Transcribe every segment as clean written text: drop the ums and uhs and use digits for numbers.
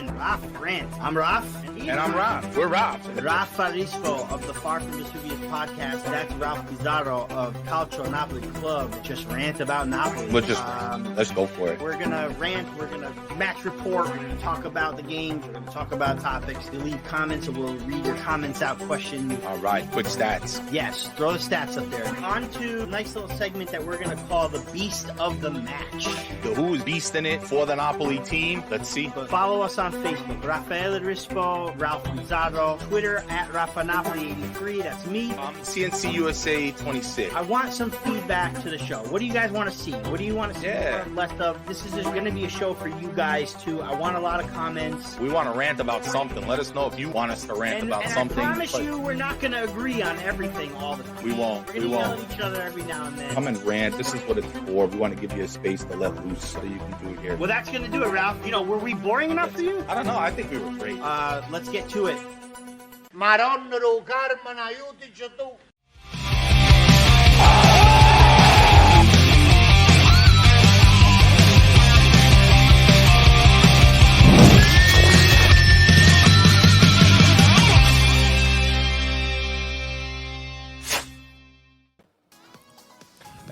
N Raff Rant. I'm Raff. And I'm Raff. We're Raff. Raffa Rispo of the Far From Vesuvius podcast. That's Ralph Pizarro of Calcio Napoli Club. Just rant about Napoli. Let's go for it. We're going to rant. We're going to match report. We're going to talk about the games. We're going to talk about topics. You leave comments and we'll read your comments out. Question. All right. Quick stats. Yes. Throw the stats up there. On to a nice little segment that we're going to call the Beast of the Match. Who is beasting it for the Napoli team? Let's see. Follow us on Facebook, Raffaele Rispo, Ralph Pizarro, Twitter at RaffaNapoli83. That's me. CNC USA 26. I want some feedback to the show. What do you guys want to see? What do you want to see less of? This is just going to be a show for you guys too. I want a lot of comments. We want to rant about something. Let us know if you want us to rant about something. I promise you, we're not going to agree on everything all the time. We won't. We're going to yell at each other every now and then. Come and rant. This is what it's for. We want to give you a space to let loose so you can do it here. Well, that's going to do it, Ralph. Were we boring enough for you? I don't know. I think we were great. Let's get to it. Maradona, Carmen, aiutici tu.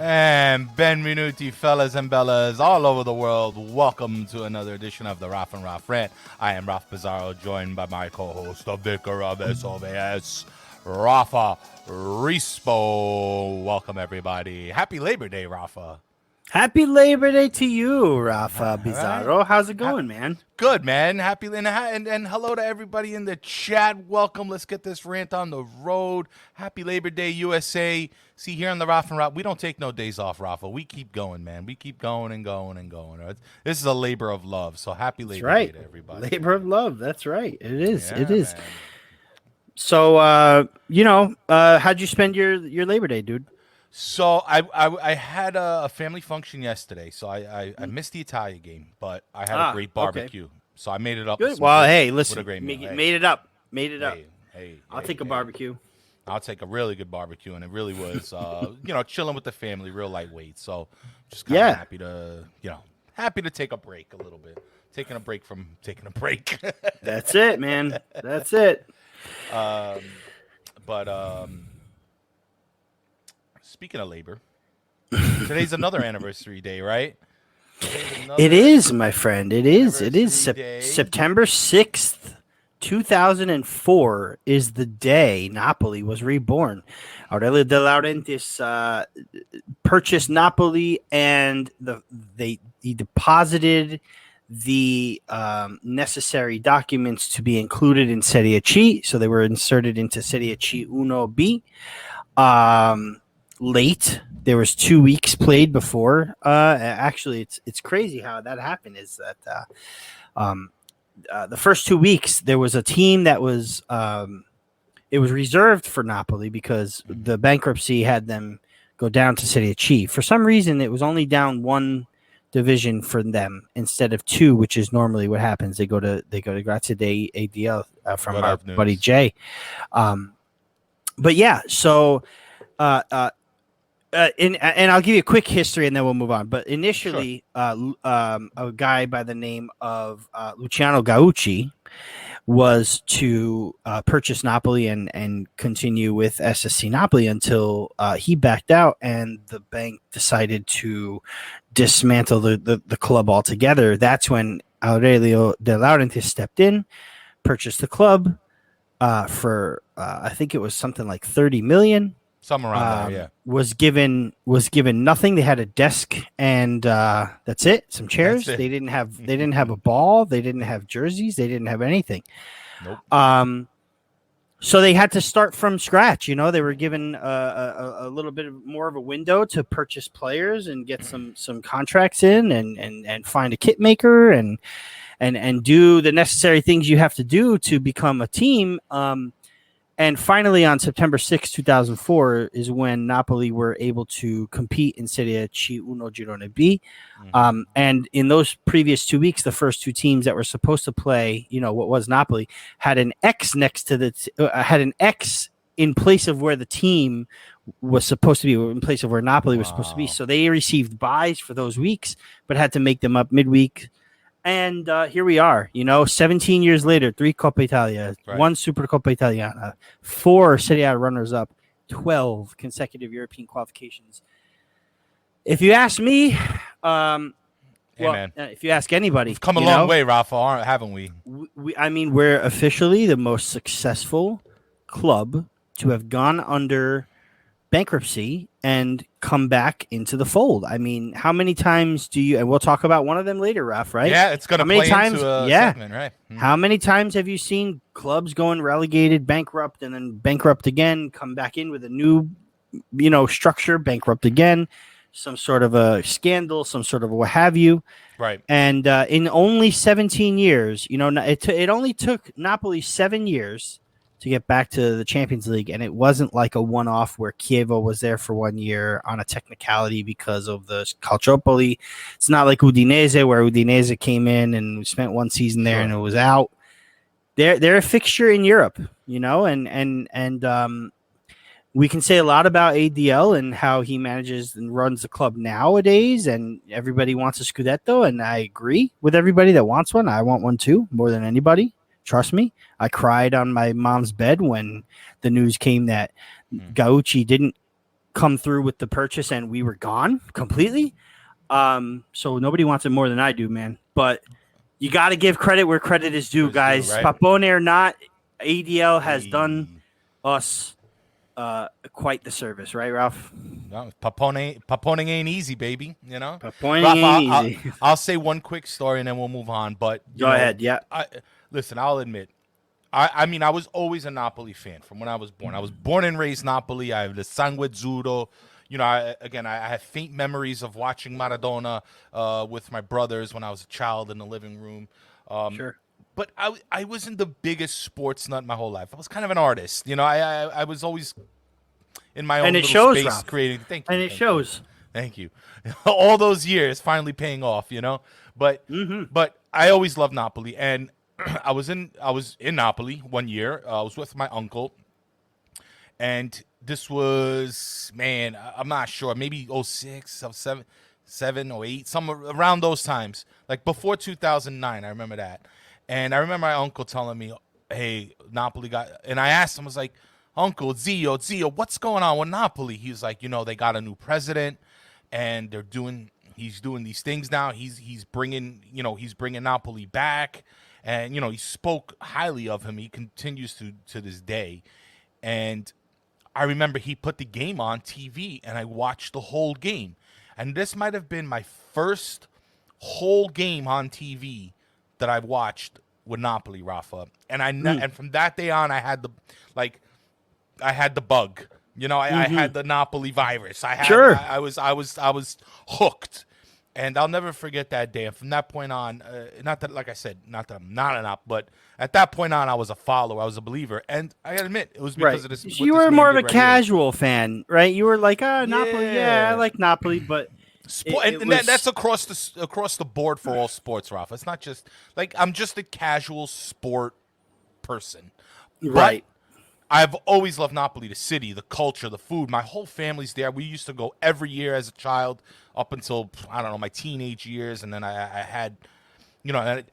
And benvenuti, fellas and bellas all over the world. Welcome to another edition of the Raff N Raff Rant. I am Raff Pizarro, joined by my co-host, the Vicar of SOBS, Raffa Rispo. Welcome, everybody. Happy Labor Day, Raffa. Happy Labor Day to you, Raffa Pizarro. Right. How's it going, man? Good, man. Happy and hello to everybody in the chat. Welcome. Let's get this rant on the road. Happy Labor Day, USA. See, here on the Raff and Raff, we don't take no days off, Raffa. We keep going, man. We keep going and going and going. This is a labor of love. So happy Labor Day to everybody. Labor of love. That's right. It is. Yeah, it is. Man. So, how'd you spend your Labor Day, dude? So I had a family function yesterday, so I missed the Italia game, but I had a great barbecue, so I made it up. Good. Well, hey, listen, made it up. Hey, I'll take a barbecue. I'll take a really good barbecue, and it really was, chilling with the family, real lightweight. So just kind of happy to take a break a little bit, taking a break from taking a break. That's it, man. That's it. Speaking of labor, today's another anniversary day, right? It is, my friend. It is. It is September 6th, 2004 is the day Napoli was reborn. Aurelio De Laurentiis purchased Napoli, and he deposited the necessary documents to be included in Serie C. So they were inserted into Serie C 1B. Late. There was 2 weeks played before. Actually, it's crazy how that happened. Is that the first 2 weeks there was a team that was it was reserved for Napoli because the bankruptcy had them go down to Serie C. For some reason, it was only down one division for them instead of two, which is normally what happens. They go to Grazie dei ADL from our buddy Jay. But yeah, so. And I'll give you a quick history and then we'll move on. But initially, a guy by the name of Luciano Gaucci was to purchase Napoli and continue with SSC Napoli until he backed out and the bank decided to dismantle the club altogether. That's when Aurelio De Laurentiis stepped in, purchased the club for I think it was something like 30 million. Somewhere around there, yeah. Was given nothing. They had a desk and that's it. Some chairs. They didn't have a ball. They didn't have jerseys. They didn't have anything. Nope. So they had to start from scratch. They were given a little bit more of a window to purchase players and get some contracts in and find a kit maker and do the necessary things you have to do to become a team. And finally, on September 6, 2004, is when Napoli were able to compete in Serie C 1 Girone B. And in those previous 2 weeks, the first two teams that were supposed to play, what was Napoli, had an X next to had an X in place of where the team was supposed to be, in place of where Napoli was supposed to be. So they received buys for those weeks, but had to make them up midweek. And here we are, 17 years later, 3 Coppa Italia, Right. 1 Supercoppa Italiana, 4 Serie A runners-up, 12 consecutive European qualifications. If you ask me, Man. if you ask anybody, We've come a long way, Raffa, haven't we? We're officially the most successful club to have gone under bankruptcy and come back into the fold. I mean, how many times do you? And we'll talk about one of them later, Raff. Right? Yeah, it's going to play into a segment, right? How many times have you seen clubs going relegated, bankrupt, and then bankrupt again, come back in with a new, structure, bankrupt again, some sort of a scandal, some sort of what have you. Right. And in only 17 years, it only took Napoli 7 years to get back to the Champions League, and it wasn't like a one-off where Chievo was there for 1 year on a technicality because of the Calciopoli. It's not like Udinese, where Udinese came in and spent 1 season there and it was out. They're a fixture in Europe, and we can say a lot about ADL and how he manages and runs the club nowadays, and everybody wants a Scudetto, and I agree with everybody that wants one. I want one too, more than anybody. Trust me. I cried on my mom's bed when the news came that Gauchi didn't come through with the purchase and we were gone completely. So nobody wants it more than I do, man. But you got to give credit where credit is due, guys. Right? Papone or not, ADL has done us quite the service, right, Ralph? No, Papone ain't easy, baby. Papone ain't easy. I'll say one quick story and then we'll move on. But go ahead, yeah. Listen, I'll admit, I mean, I was always a Napoli fan from when I was born. I was born and raised Napoli. I have the sangue azzurro. I have faint memories of watching Maradona with my brothers when I was a child in the living room. Sure. But I wasn't the biggest sports nut my whole life. I was kind of an artist. I was always in my own little space Ralph. creating. Thank you. And it shows. Thank you. All those years finally paying off, But I always loved Napoli, and I was in Napoli 1 year. I was with my uncle, and this was, man, I'm not sure, maybe 06, 07, 08, somewhere around those times, like before 2009. I remember that, and I remember my uncle telling me, "Hey, Napoli got," and I asked him, I was like, "Uncle, Zio, what's going on with Napoli?" He was like, they got a new president, and he's doing these things now. He's bringing Napoli back. And, he spoke highly of him. He continues to this day. And I remember he put the game on TV, and I watched the whole game. And this might have been my first whole game on TV that I've watched with Napoli, Raffa. And and from that day on, I had the bug. I had the Napoli virus. I was hooked. And I'll never forget that day. And from that point on, not that I'm not an op, but at that point on, I was a follower. I was a believer. And I gotta admit, it was because of this. So you were more of a casual fan, right? You were like, Napoli. Yeah, I like Napoli, but that's across the board for all sports, Rafa. It's not just like I'm just a casual sport person. Right. But I've always loved Napoli, the city, the culture, the food. My whole family's there. We used to go every year as a child up until, I don't know, my teenage years. And then I had,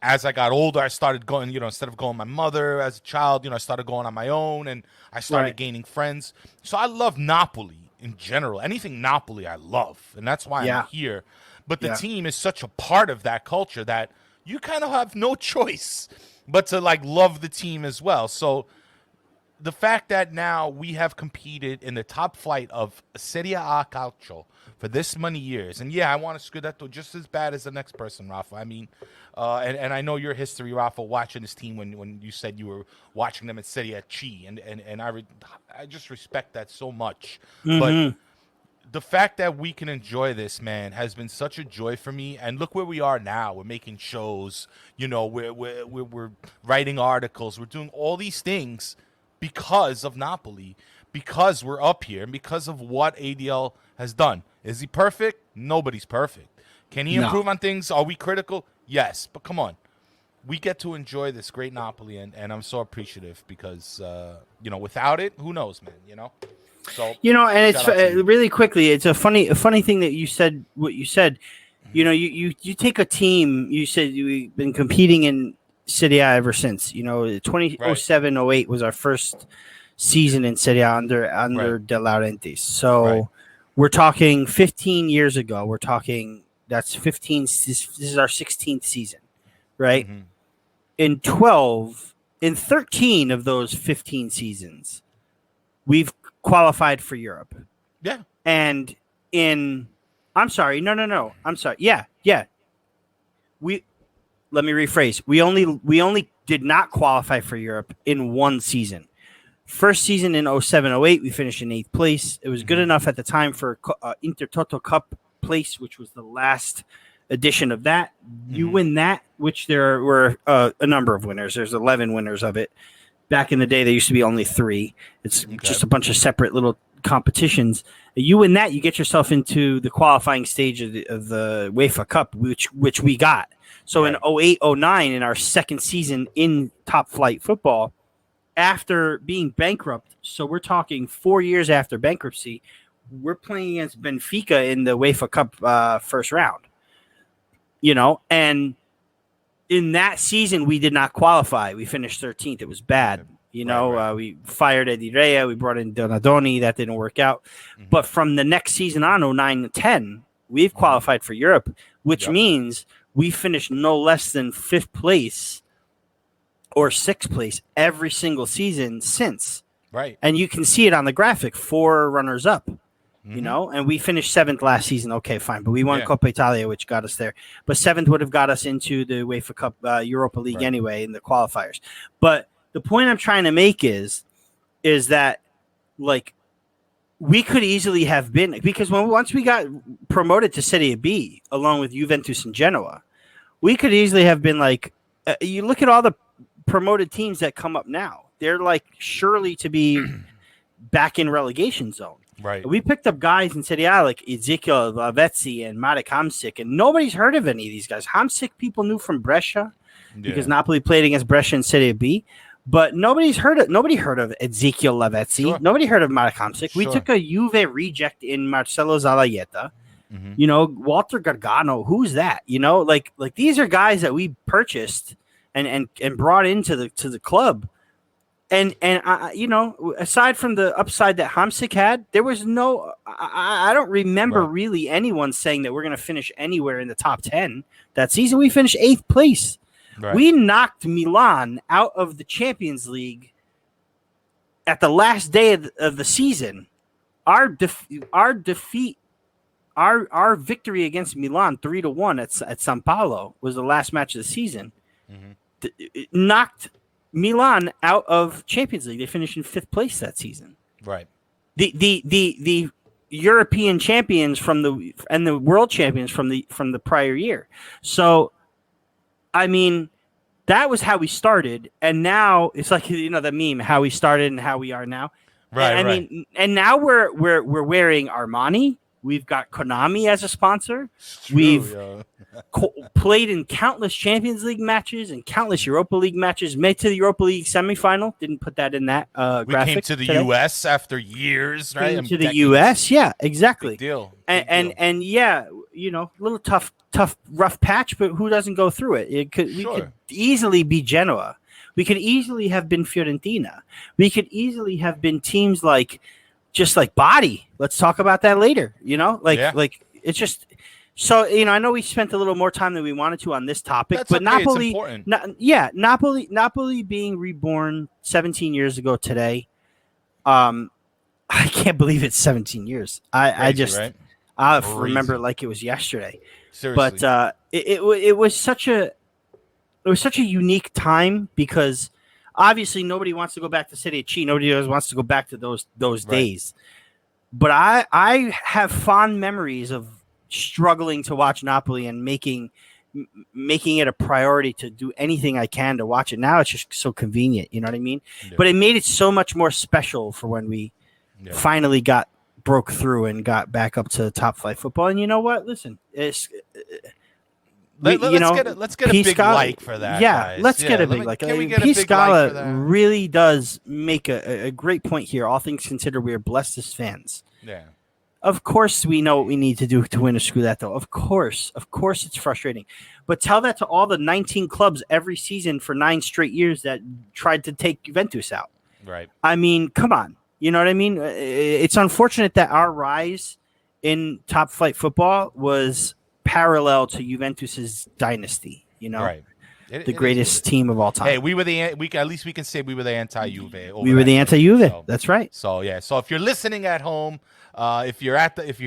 as I got older, I started going, instead of going with my mother as a child, I started going on my own, and I started gaining friends. So I love Napoli in general. Anything Napoli I love, and that's why I'm here. But the team is such a part of that culture that you kind of have no choice but to, love the team as well. So the fact that now we have competed in the top flight of Serie A Calcio for this many years, and I want a Scudetto just as bad as the next person, Rafa. I mean, and I know your history, Rafa, watching this team when you said you were watching them at Serie A C, and I just respect that so much. But the fact that we can enjoy this, man, has been such a joy for me. And look where we are now. We're making shows. We're writing articles. We're doing all these things because of Napoli, because we're up here, and because of what ADL has done. Is he perfect? Nobody's perfect. Can he improve on things? Are we critical? Yes, but come on. We get to enjoy this great Napoli, and I'm so appreciative because, without it, who knows, man, So, and it's really quickly, it's a funny thing that you said, what you said. You know, you take a team. You said we've been competing in Serie A ever since. You know, 2007-08 was our first season in Serie A under De Laurentiis. So we're talking 15 years ago. We're talking that's 15. This is our 16th season, right? In 13 of those 15 seasons, we've qualified for Europe. Yeah. And I'm sorry. No. I'm sorry. Yeah. Let me rephrase. We only did not qualify for Europe in one season. First season in 07-08, we finished in 8th place. It was good enough at the time for Intertoto Cup place, which was the last edition of that. You win that, which there were a number of winners. There's 11 winners of it. Back in the day, there used to be only 3. It's just a bunch of separate little competitions. You win that, you get yourself into the qualifying stage of the UEFA Cup, which we got. So in 08-09, in our second season in top flight football, after being bankrupt, so we're talking 4 years after bankruptcy, we're playing against Benfica in the UEFA Cup first round. You know, and in that season, we did not qualify. We finished 13th. It was bad. You know, we fired Eddie Rea. We brought in Donadoni. That didn't work out. But from the next season on, 09-10, we've qualified for Europe, which means we finished no less than 5th place or 6th place every single season since. Right. And you can see it on the graphic, 4 runners up. You know, and we finished 7th last season. Okay, fine. But we won Coppa Italia, which got us there. But 7th would have got us into the UEFA Cup Europa League anyway in the qualifiers. But the point I'm trying to make is that, like, we could easily have been, because once we got promoted to Serie B, along with Juventus and Genoa, we could easily have been like, you look at all the promoted teams that come up now. They're like surely to be back in relegation zone. Right. We picked up guys in Serie A like Ezekiel Lavezzi and Marek Hamsik, and nobody's heard of any of these guys. Hamsik people knew from Brescia because Napoli played against Brescia in Serie B, but nobody heard of Ezekiel Lavezzi. Sure. Nobody heard of Marek Hamsik. Sure. We took a Juve reject in Marcelo Zalayeta. You know, Walter Gargano. Who's that? You know, like these are guys that we purchased and brought into the club. And you know, aside from the upside that Hamsik had, there was no. I don't remember really anyone saying that we're going to finish anywhere in the top 10 that season. We finished 8th place. Right. We knocked Milan out of the Champions League at the last day of the season. Our defeat, our victory against Milan 3-1 at São Paulo was the last match of the season. It knocked Milan out of Champions League. They finished in 5th place that season. Right. The European champions and the world champions from the prior year. So, I mean, that was how we started, and now it's like, you know, the meme, how we started and how we are now. Right. I mean, and now we're wearing Armani. We've got Konami as a sponsor. We've played in countless Champions League matches and countless Europa League matches. Made to the Europa League semifinal. Didn't put that in that graphic. We came to the U.S. after years, right? Came to the U.S. Yeah, exactly. Big deal. And yeah, you know, a little tough, rough patch, but who doesn't go through it? We could easily be Genoa. We could easily have been Fiorentina. We could easily have been teams like. Just like Body. Let's talk about that later. You know, like it's just so, you know, I know we spent a little more time than we wanted to on this topic, but Napoli, Napoli being reborn 17 years ago today. I can't believe it's 17 years. I remember like it was yesterday. Seriously. But it was such a unique time because obviously, nobody wants to go back to Serie C. Nobody else wants to go back to those days. But I have fond memories of struggling to watch Napoli and making it a priority to do anything I can to watch it. Now it's just so convenient, you know what I mean? Yeah. But it made it so much more special for when we finally broke through and got back up to top flight football. And you know what? Listen, it's. Let's get a big like for that. Yeah, guys. Let's get a big like. P. Scala really does make a great point here. All things considered, we are blessed as fans. Yeah. Of course, we know what we need to do to win a Scudetto. Of course, it's frustrating. But tell that to all the 19 clubs every season for 9 straight years that tried to take Juventus out. Right. I mean, come on. You know what I mean? It's unfortunate that our rise in top flight football was parallel to Juventus's dynasty. You know, Right. The greatest team of all time. Hey, we were at least we can say we were the anti-Juve. We were the anti-Juve. So, that's right. So yeah. So if you're listening at home, if you're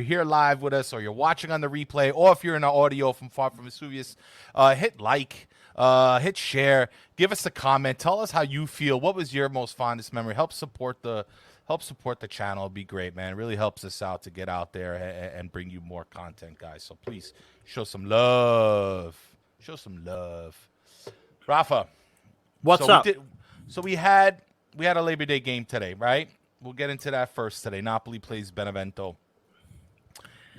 here live with us, or you're watching on the replay, or if you're in our audio from Far from Vesuvius, hit like, hit share, give us a comment, tell us how you feel. What was your most fondest memory? Help support the channel. It'd be great, man. It really helps us out to get out there and bring you more content, guys. So please show some love. Show some love. Raffa, What's up? We had a Labor Day game today, right? We'll get into that first today. Napoli plays Benevento.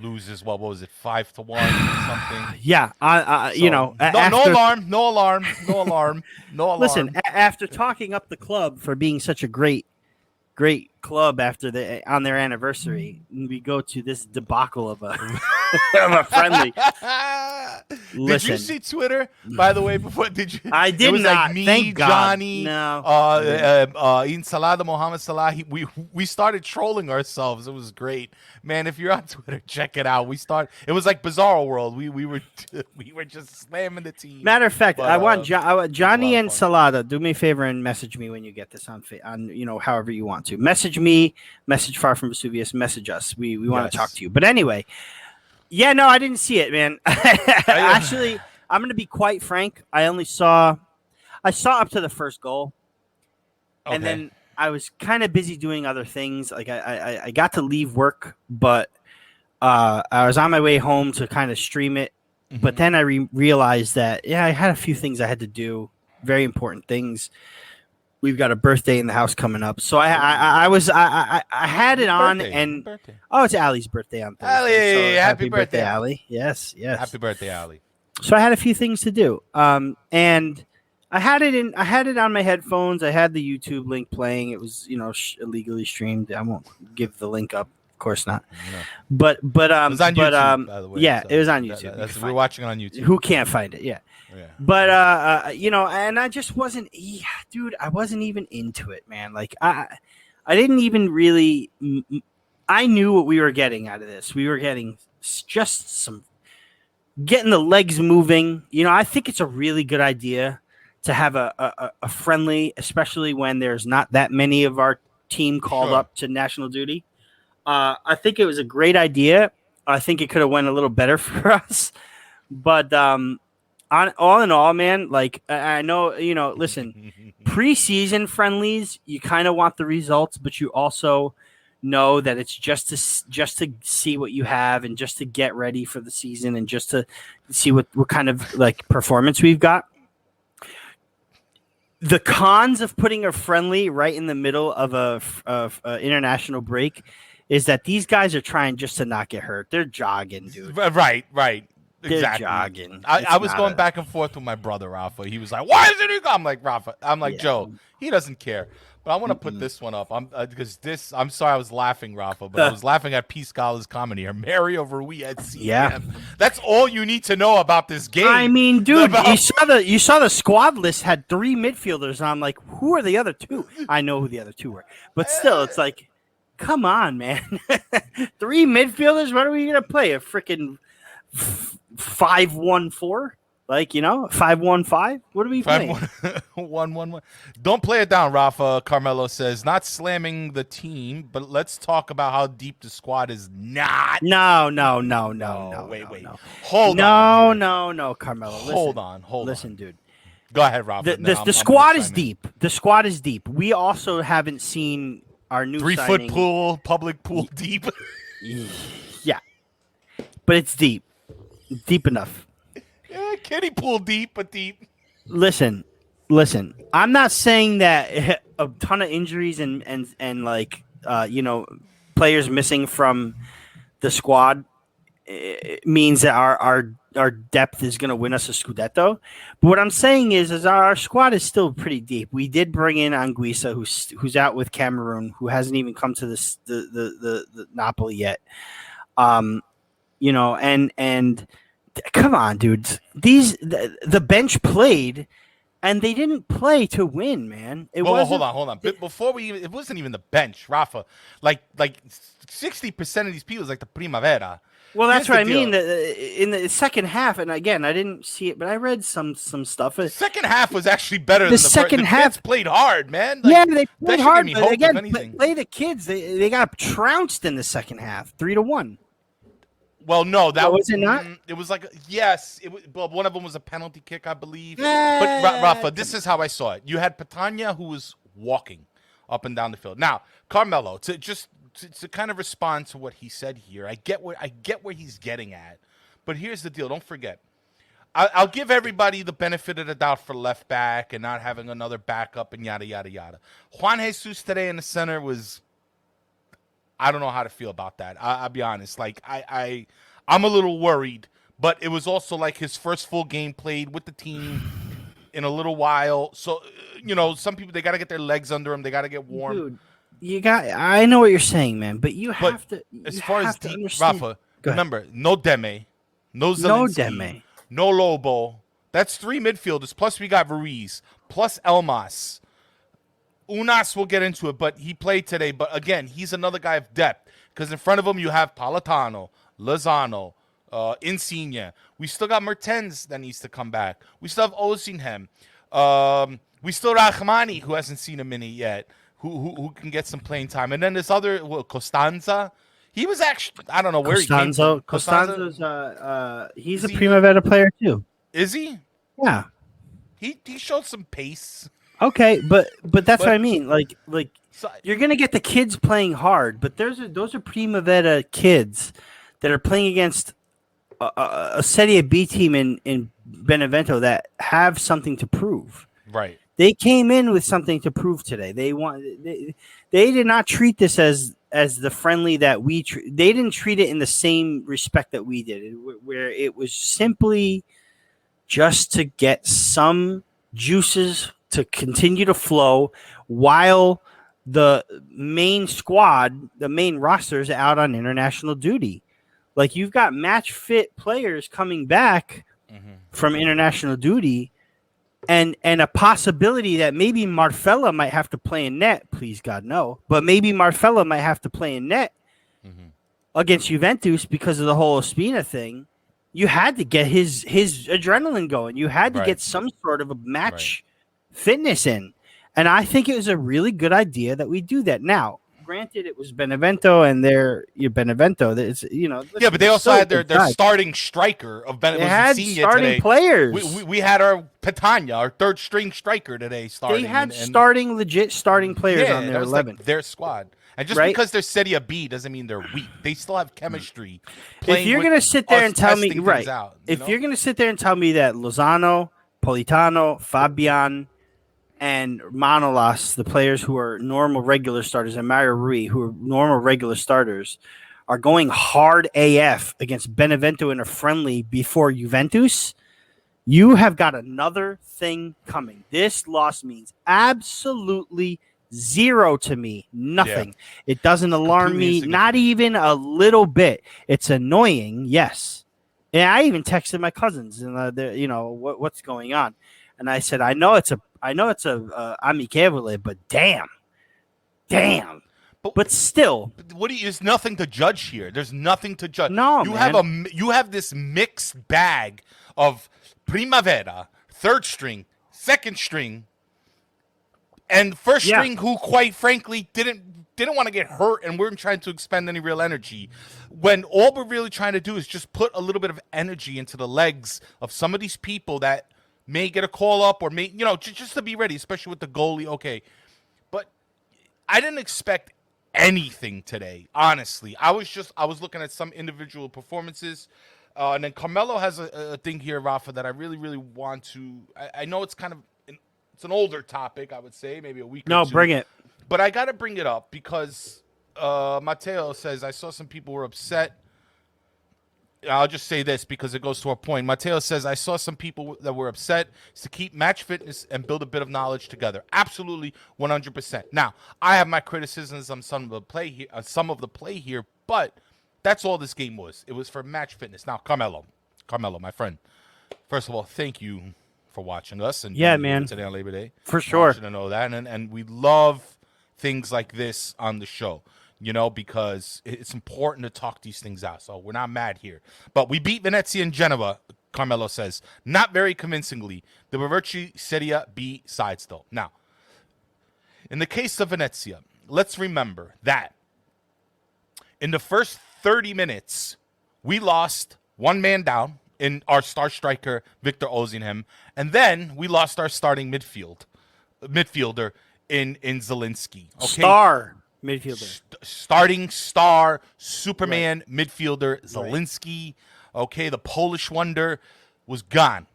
Loses, what was it, 5-1 or something? Yeah, No alarm. Listen, after talking up the club for being such a great club on their anniversary, we go to this debacle of a friendly. Did you see Twitter, by the way? Before did you? I did it was not. Like me, Thank God. Johnny, No. Insalada, Mohamed Salah. We started trolling ourselves. It was great, man. If you're on Twitter, check it out. It was like Bizarro World. We were just slamming the team. Matter of fact, But, I want Johnny and fun. Salada. Do me a favor and message me when you get this on however you want to. Message me, message Far from Vesuvius, message us. We want to talk to you. But anyway, yeah, no, I didn't see it, man. Actually, I'm going to be quite frank. I saw up to the first goal, and then I was kind of busy doing other things. Like I got to leave work, but I was on my way home to kind of stream it. Mm-hmm. But then I realized that I had a few things I had to do, very important things. We've got a birthday in the house coming up, so I had it on, and it's Allie's birthday on Thursday. Allie, so happy birthday, Allie! Yes. Happy birthday, Allie. So I had a few things to do, and I had it on my headphones. I had the YouTube link playing. It was illegally streamed. I won't give the link up, of course not. No. But it was on YouTube, by the way. Yeah, it was on YouTube. We're watching it on YouTube. Who can't find it? Yeah. But and I just wasn't, dude. I wasn't even into it, man. Like I didn't even really. I knew what we were getting out of this. We were getting just getting the legs moving. I think it's a really good idea to have a friendly, especially when there's not that many of our team called up to national duty. I think it was a great idea. I think it could have went a little better for us, but all in all, man, like I know, listen, preseason friendlies, you kind of want the results, but you also know that it's just to see what you have and just to get ready for the season and just to see what kind of like performance we've got. The cons of putting a friendly right in the middle of a international break is that these guys are trying just to not get hurt. They're jogging, dude. Right. They're exactly. Jogging. I was going back and forth with my brother Raffa. He was like, "Why isn't he?" I'm like, "Raffa." I'm like, "Joe, he doesn't care." But I want to put this one up. Because I'm sorry, I was laughing, Raffa, but I was laughing at P. Scala's comment here. Mario Rui at CM. Yeah. That's all you need to know about this game. I mean, dude, you saw the squad list had 3 midfielders. And I'm like, who are the other 2? I know who the other 2 were, but still, it's like, come on, man. 3 midfielders. What are we gonna play? A freaking 5-1-4? Like, 5-1-5? What are we playing? 1-1-1. Don't play it down, Rafa. Carmelo says, not slamming the team, but let's talk about how deep the squad is not. No. Wait. Hold on. No, Carmelo. Listen, hold on. Listen, dude. Go ahead, Rafa. The squad is deep. The squad is deep. We also haven't seen our new 3-foot pool, public pool deep. Yeah. But it's deep. Deep enough. Yeah, kiddie pool deep, but deep. Listen. I'm not saying that a ton of injuries and like players missing from the squad means that our depth is going to win us a Scudetto. But what I'm saying is our squad is still pretty deep. We did bring in Anguissa, who's out with Cameroon, who hasn't even come to the Napoli yet. You know, and come on, dudes. The bench played, and they didn't play to win, man. Well, hold on. But before it wasn't even the bench, Raffa. Like 60% of these people is like the Primavera. Well, that's what I mean. In the second half, and again, I didn't see it, but I read some stuff. Second half was actually better. The than second half Kids played hard, man. Yeah, they played hard. But again, anything. play the kids. They got trounced in the second half, 3-1. Well, no, that was it not. It was like yes, it was. Well, one of them was a penalty kick, I believe. But Rafa, this is how I saw it. You had Petagna who was walking up and down the field. Now, Carmelo, to kind of respond to what he said here, I get where he's getting at, but here's the deal. Don't forget, I'll give everybody the benefit of the doubt for left back and not having another backup and yada yada yada. Juan Jesus today in the center was. I don't know how to feel about that. I'll be honest. Like I'm a little worried, but it was also like his first full game played with the team in a little while. So some people they got to get their legs under them. They got to get warm. Dude, I know what you're saying, man, but you have to. As far as Rafa, remember, no Deme, no Zelinski, no Lobo. That's 3 midfielders. Plus we got Ruiz. Plus Elmas. Unas will get into it, but he played today. But again, he's another guy of depth because in front of him you have Politano, Lozano, Insigne. We still got Mertens that needs to come back. We still have Osimhen. We still have Rahmani, who hasn't seen a minute yet, who can get some playing time. And then this other Costanza. He was actually I don't know where he came from. Costanza's he's a Primavera player too. Is he? Yeah. He showed some pace. Okay, but that's what I mean. Like you're gonna get the kids playing hard, but those are Primavera kids that are playing against a Serie B team in Benevento that have something to prove. Right. They came in with something to prove today. They did not treat this as the friendly that we they didn't treat it in the same respect that we did, where it was simply just to get some juices to continue to flow while the main squad, the main rosters out on international duty. Like you've got match fit players coming back from international duty and a possibility that maybe Marfella might have to play in net, please God no, but maybe Marfella might have to play in net against Juventus because of the whole Ospina thing. You had to get his adrenaline going. You had to get some sort of a match fitness in. And I think it was a really good idea that we do that. Now, granted, it was Benevento and Benevento. It's but they also had their starting striker of Benevento. They had starting today. Players. We had our Petagna, our third string striker today starting. They had legit starting players on their 11. Like their squad. And just because they're Serie B doesn't mean they're weak. They still have chemistry. If you're going to sit there and tell me, if you're going to sit there and tell me that Lozano, Politano, Fabian, and Manolas, the players who are normal regular starters, and Mario Rui, who are normal regular starters, are going hard AF against Benevento in a friendly before Juventus, you have got another thing coming. This loss means absolutely zero to me. Nothing. Yeah. It doesn't alarm me, not even a little bit. It's annoying, yes. And I even texted my cousins, and what's going on, and I said, I know it's a amicable, but damn. But still, there's nothing to judge here. There's nothing to judge. No, you have this mixed bag of Primavera, third string, second string, and first string who, quite frankly, didn't want to get hurt and weren't trying to expend any real energy. When all we're really trying to do is just put a little bit of energy into the legs of some of these people that may get a call up or may, just to be ready, especially with the goalie. Okay. But I didn't expect anything today, honestly. I was looking at some individual performances. And then Carmelo has a thing here, Raffa, that I really, really want to. I know it's kind of it's an older topic, I would say, maybe a week or two. No, bring it. But I got to bring it up because Matteo says, I saw some people were upset. I'll just say this because it goes to our point. Matteo says, I saw some people that were upset to keep match fitness and build a bit of knowledge together. Absolutely, 100%. Now, I have my criticisms on some of the play here, but That's all this game was. It was for match fitness. Now, Carmelo, my friend. First of all, thank you for watching us and yeah, being here man, today on Labor Day. for I sure. want you to know that, and we love things like this on the show. Because it's important to talk these things out. So we're not mad here. But we beat Venezia and Genova, Carmelo says. Not very convincingly. The Berverci Serie B sides, though. Now, in the case of Venezia, let's remember that in the first 30 minutes, we lost one man down in our star striker, Victor Osimhen. And then we lost our starting midfielder in Zielinski. Okay? Star midfielder. Starting star, Superman midfielder, Zielinski. Okay, the Polish wonder was gone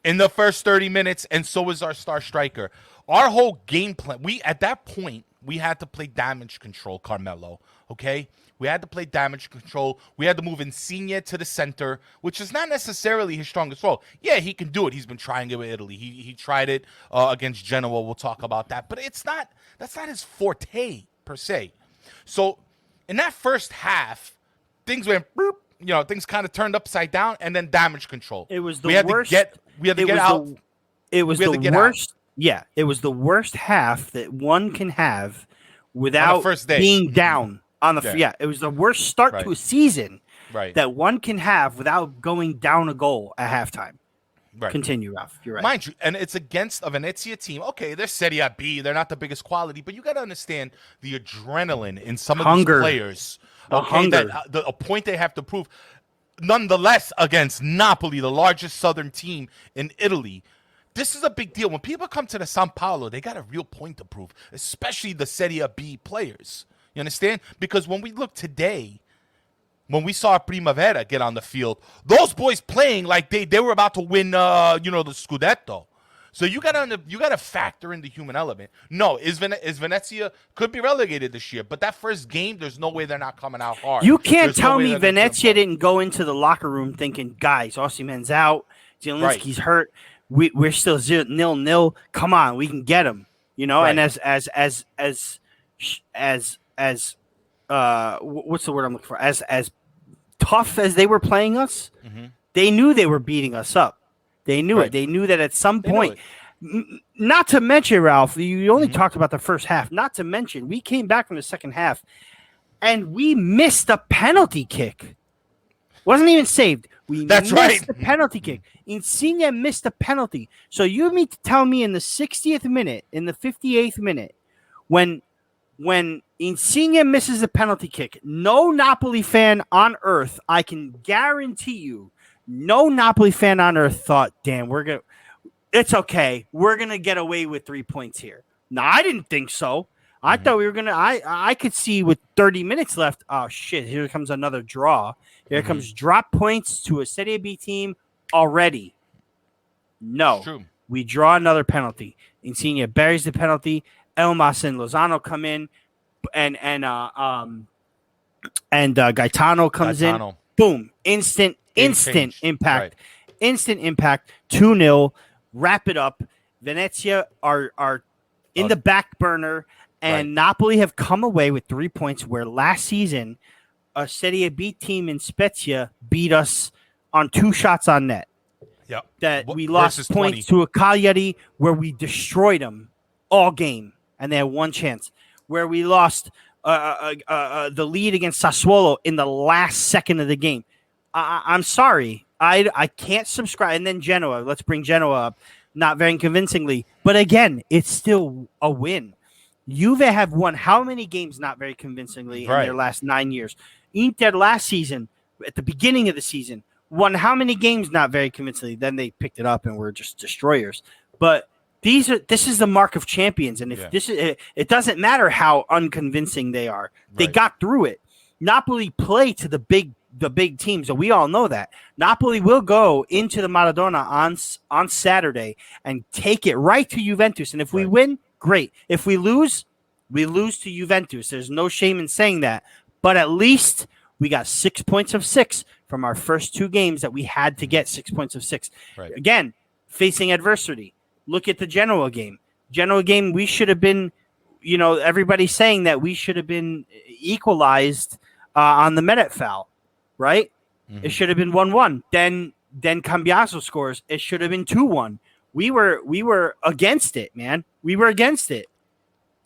in the first 30 minutes, and so was our star striker. Our whole game plan, at that point, we had to play damage control, Carmelo. Okay? We had to play damage control. We had to move Insigne to the center, which is not necessarily his strongest role. Yeah, he can do it. He's been trying it with Italy. He tried it against Genoa. We'll talk about that. But that's not his forte, per se. So in that first half, things went boop, things kind of turned upside down, and then damage control. It was the worst. We had to get out. It was the worst. Yeah, it was the worst half that one can have without first day. being down on the. Yeah, it was the worst start to a season that one can have without going down a goal at halftime. Right. Continue, Ralph. You're right. Mind you, and it's against a Venezia team. Okay, they're Serie B. They're not the biggest quality, but you got to understand the adrenaline in some of these players. A point they have to prove. Nonetheless, against Napoli, the largest southern team in Italy, this is a big deal. When people come to the Sao Paulo, they got a real point to prove, especially the Serie B players. You understand? Because when we look today, when we saw Primavera get on the field, those boys playing like they were about to win, the Scudetto. So you gotta factor in the human element. No, is Venezia could be relegated this year, but that first game, there's no way they're not coming out hard. You can't tell me Venezia didn't go into the locker room thinking, guys, Osimhen's out, Zielinski's hurt, we're still 0-0. Come on, we can get him. And as what's the word I'm looking for? As tough as they were playing us, they knew they were beating us up. They knew it. They knew that at some point. Not to mention, Ralph, you only talked about the first half. Not to mention, we came back from the second half, and we missed a penalty kick. Wasn't even saved. Missed the penalty kick. Insigne missed a penalty. So you mean to tell me in the 60th minute, in the 58th minute, when Insigne misses a penalty kick, no Napoli fan on earth, I can guarantee you, no Napoli fan on earth thought, damn, it's okay. We're going to get away with 3 points here. No, I didn't think so. I thought we were going to, I could see with 30 minutes left, oh shit, here comes another draw. Here comes drop points to a Serie B team already. No, we draw another penalty. Insigne buries the penalty. Elmas and Lozano come in, and Gaetano comes in. Boom! Instant impact. Right. Instant impact. 2-0. Wrap it up. Venezia are in the back burner, and Napoli have come away with 3 points. Where last season, a Serie B team in Spezia beat us on 2 shots on net. Yep. That we lost points to a Cagliari where we destroyed them all game. And they had one chance where we lost the lead against Sassuolo in the last second of the game. I'm sorry. I can't subscribe. And then Genoa. Let's bring Genoa up. Not very convincingly. But again, it's still a win. Juve have won how many games not very convincingly in their last 9 years? Inter last season, at the beginning of the season, won how many games not very convincingly? Then they picked it up and were just destroyers. But this is the mark of champions, and if it doesn't matter how unconvincing they are. They got through it. Napoli play to the big teams, and we all know that. Napoli will go into the Maradona on Saturday and take it right to Juventus. And if we win, great. If we lose to Juventus. There's no shame in saying that. But at least we got 6 points of 6 from our first 2 games that we had to get 6 points of 6. Right. Again, facing adversity. Look at the Genoa game. We should have been, everybody's saying that we should have been equalized on the Medet foul, right? It should have been 1-1. Then Cambiaso scores. It should have been 2-1. We were against it, man. We were against it.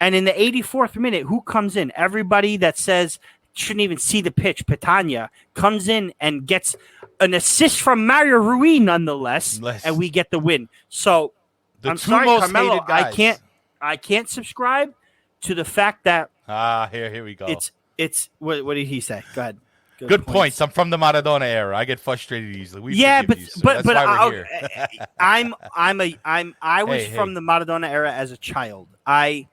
And in the 84th minute, who comes in? Everybody that says shouldn't even see the pitch, Petagna, comes in and gets an assist from Mario Rui, nonetheless, and we get the win. So I'm sorry, Carmelo, I can't subscribe to the fact that here we go. It's what did he say? Go ahead. Good points. I'm from the Maradona era. I get frustrated easily. I was from the Maradona era as a child. I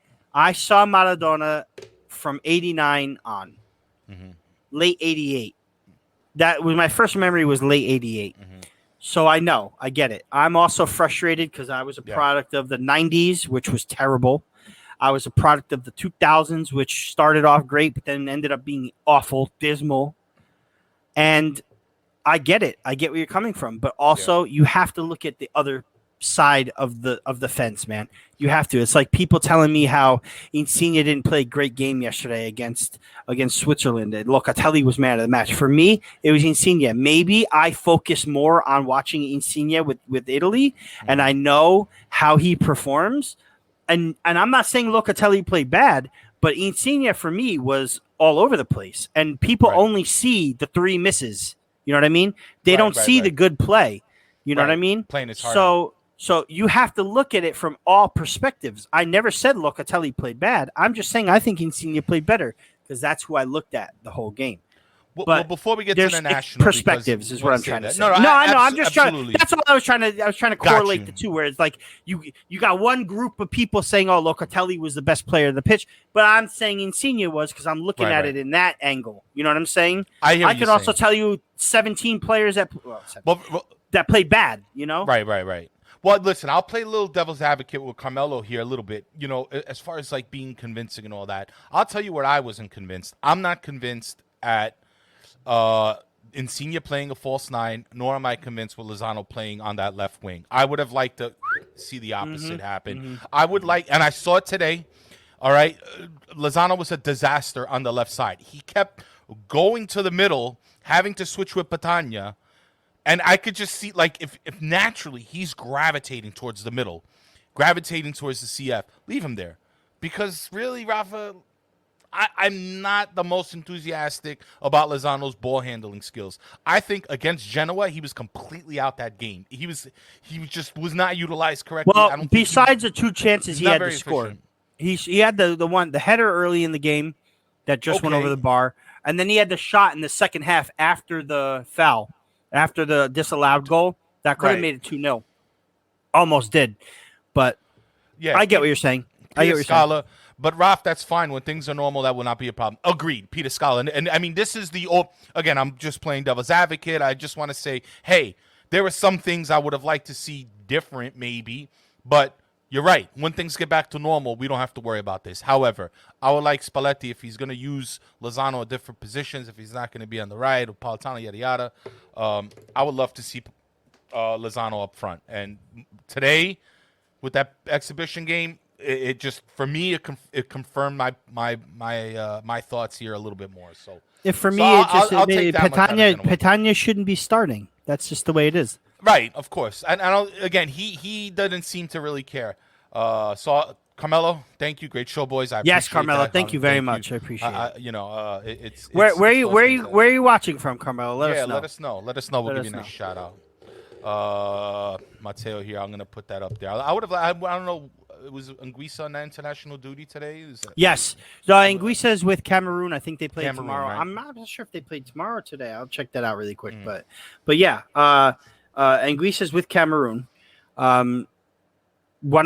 saw Maradona from 89 on. Late 88. That was my first memory, was late 88. So I know, I get it. I'm also frustrated because I was a product of the 90s, which was terrible. I was a product of the 2000s, which started off great, but then ended up being awful, dismal. And I get it. I get where you're coming from. But also, you have to look at the other side of the fence, man. You have to. It's like people telling me how Insigne didn't play a great game yesterday against Switzerland. And Locatelli was man of the match. For me, it was Insigne. Maybe I focus more on watching Insigne with Italy, and I know how he performs. And I'm not saying Locatelli played bad, but Insigne for me was all over the place. And people only see the 3 misses. You know what I mean? They don't see the good play. You know what I mean? Playing his heart out. So you have to look at it from all perspectives. I never said Locatelli played bad. I'm just saying I think Insigne played better because that's who I looked at the whole game. Well, before we get to the national perspectives is what I'm trying to say. No, I'm just trying. That's all I was trying to correlate the two. Where it's like you got one group of people saying, "Oh, Locatelli was the best player of the pitch," but I'm saying Insigne was because I'm looking at it in that angle. You know what I'm saying? I could also tell you 17 players that played bad. You know? Right. Well, listen, I'll play a little devil's advocate with Carmelo here a little bit. You know, as far as like being convincing and all that, I'll tell you where I wasn't convinced. I'm not convinced at Insigne playing a false 9, nor am I convinced with Lozano playing on that left wing. I would have liked to see the opposite happen. I would like, and I saw it today. All right, Lozano was a disaster on the left side. He kept going to the middle, having to switch with Petagna. And I could just see, like, if naturally he's gravitating towards the middle, gravitating towards the CF, leave him there. Because really, Raffa, I'm not the most enthusiastic about Lozano's ball handling skills. I think against Genoa, he was completely out that game. He just was not utilized correctly. Well, besides the 2 chances he had to score, he had the header early in the game that just went over the bar, and then he had the shot in the second half after the foul. After the disallowed goal, that could have made it 2-0. Almost did. But I get what you're saying. But Raff, that's fine. When things are normal, that will not be a problem. Agreed, Peter Scala. And I mean, this is again, I'm just playing devil's advocate. I just want to say, hey, there are some things I would have liked to see different maybe, but you're right. When things get back to normal, we don't have to worry about this. However, I would like Spalletti, if he's going to use Lozano at different positions, if he's not going to be on the right, or Politano, yada, yada, I would love to see Lozano up front. And today, with that exhibition game, it just, for me, it confirmed my thoughts here a little bit more. So, Petagna shouldn't be starting. That's just the way it is. Right, of course. And again, he doesn't seem to really care. So, Carmelo, thank you. Great show, boys. Yes, Carmelo, thank you very much. I appreciate it. It's where are you watching from, Carmelo? Let us know. Let us know. We'll give you a nice shout out. Matteo here. I'm gonna put that up there. I don't know. Was Anguissa on international duty today? Yes. So Anguissa is with Cameroon. I think they play tomorrow. Right? I'm not sure if they played tomorrow or today. I'll check that out really quick. But yeah. Anguissa is with Cameroon. Want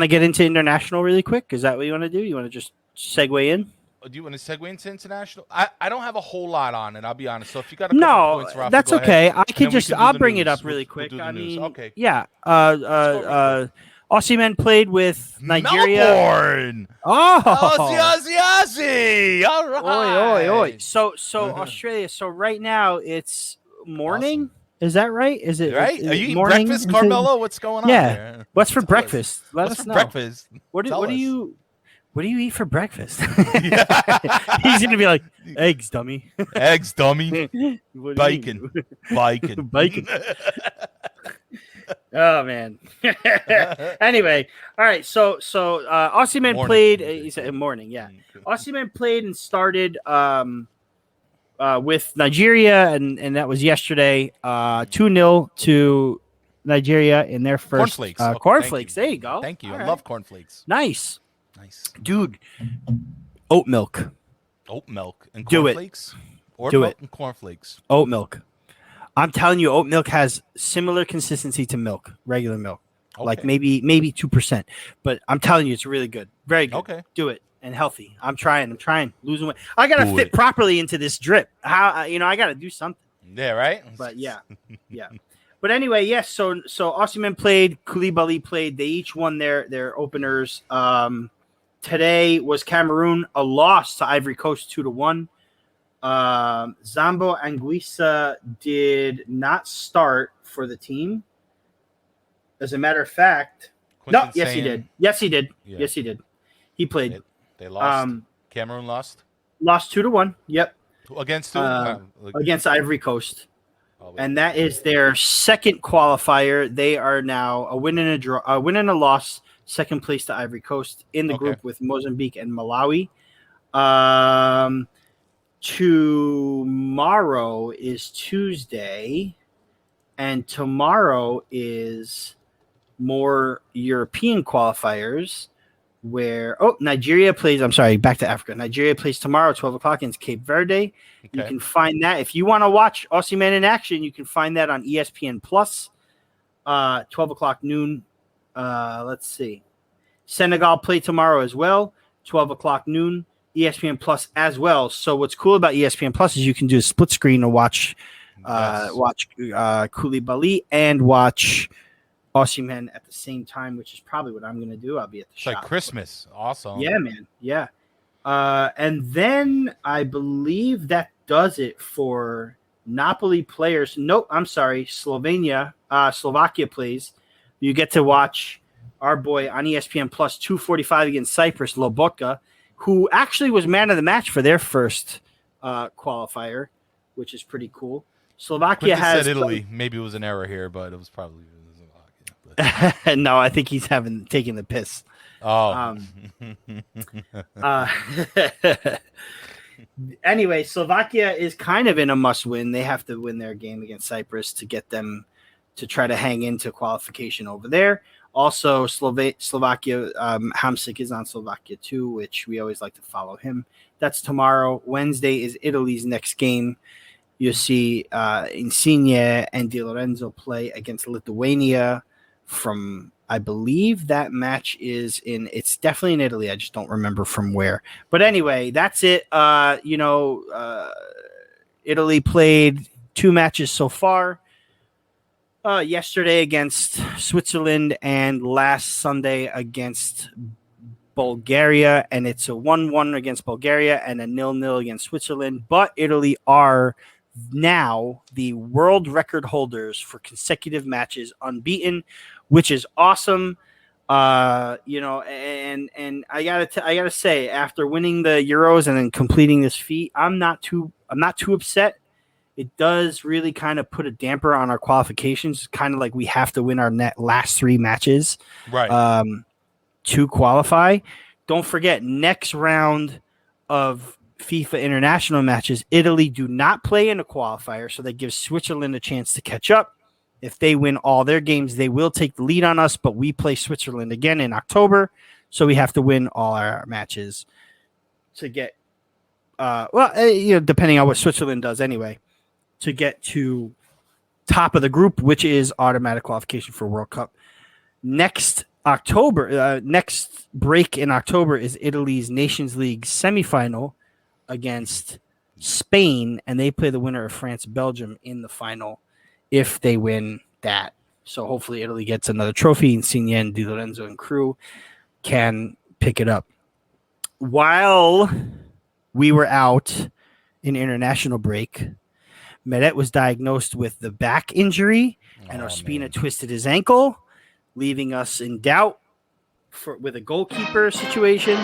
to get into international really quick? Is that what you want to do? You want to just segue in? Do you want to segue into international? I don't have a whole lot on it. I'll be honest. So if you got a couple points, Rafa, that's okay. Ahead, I'll bring it up really quick. I mean, okay. Yeah. Osimhen played with Nigeria. Melbourne. Aussie. All right. Oi. So Australia. So right now it's morning. Awesome. Is that right? Is it right? Is Are you eating morning? breakfast, Carmelo? What's going on? Yeah. there? What's for breakfast? Let us know. Breakfast? What do you? what do you eat for breakfast? He's gonna be like, eggs, dummy. Eggs, dummy. What do you Bacon. mean? Bacon. Bacon. Oh man. Anyway, all right. So Osimhen played. He said morning. Yeah, Osimhen played and started with Nigeria, and that was yesterday. 2-0 to Nigeria in their first Cornflakes. Okay, cornflakes. There you go. Thank you. All I right. love cornflakes. Nice, Dude. oat milk. Oat milk and Do it. cornflakes? Or Do milk it. and cornflakes. Oat milk. I'm telling you, oat milk has similar consistency to milk, regular milk, like maybe 2%. But I'm telling you, it's really good, very good. Okay, do it and healthy. I'm trying losing weight. I gotta fit properly into this drip. How I gotta do something. Yeah, right. But yeah. But anyway, yes. So Osimhen played, Koulibaly played. They each won their openers. Today was Cameroon, a loss to Ivory Coast 2-1. Zambo Anguissa did not start for the team. As a matter of fact, yes, he did. Yeah. Yes, he did. He played. They lost. Cameroon lost. Lost 2-1. Yep. Against who? Against Ivory Coast. And that is their second qualifier. They are now a win and a draw, a win and a loss, second place to Ivory Coast in the group with Mozambique and Malawi. Tomorrow is Tuesday, and tomorrow is more European qualifiers where Nigeria plays. I'm sorry, back to Africa. Nigeria plays tomorrow, 12 o'clock against Cape Verde. You can find that if you want to watch Osimhen in action. You can find that on ESPN Plus, 12 o'clock noon. Let's see, Senegal play tomorrow as well, 12 o'clock noon. ESPN Plus as well. So what's cool about ESPN Plus is you can do a split screen and watch Koulibaly and watch Osimhen at the same time, which is probably what I'm going to do. I'll be at the shop. Like Christmas. Awesome. Yeah, man. Yeah. And then I believe that does it for Napoli players. Nope, I'm sorry. Slovakia plays. You get to watch our boy on ESPN Plus 2:45 against Cyprus, Lobotka, who actually was man of the match for their first qualifier, which is pretty cool. Slovakia has said Italy. Maybe it was an error here, but it was probably Slovakia. No, I think he's taking the piss. Oh. Anyway, Slovakia is kind of in a must-win. They have to win their game against Cyprus to get them to try to hang into qualification over there. Also, Slovakia, Hamsik is on Slovakia too, which we always like to follow him. That's tomorrow. Wednesday is Italy's next game. You'll see Insigne and Di Lorenzo play against Lithuania from, I believe that match is it's definitely in Italy. I just don't remember from where. But anyway, that's it. Italy played 2 matches so far. Yesterday against Switzerland and last Sunday against Bulgaria, and it's a 1-1 against Bulgaria and a 0-0 against Switzerland. But Italy are now the world record holders for consecutive matches unbeaten, which is awesome. And I gotta say, after winning the Euros and then completing this feat, I'm not too upset. It does really kind of put a damper on our qualifications. Kind of like we have to win our last 3 matches, right, to qualify. Don't forget, next round of FIFA international matches, Italy do not play in a qualifier, so that gives Switzerland a chance to catch up. If they win all their games, they will take the lead on us, but we play Switzerland again in October, so we have to win all our matches to get, depending on what Switzerland does anyway, to get to top of the group, which is automatic qualification for World Cup. Next break in October is Italy's Nations League semifinal against Spain, and they play the winner of France-Belgium in the final if they win that. So hopefully Italy gets another trophy, and Insigne and Di Lorenzo and crew can pick it up. While we were out in international break, Meret was diagnosed with the back injury, and Ospina twisted his ankle, leaving us in doubt with a goalkeeper situation.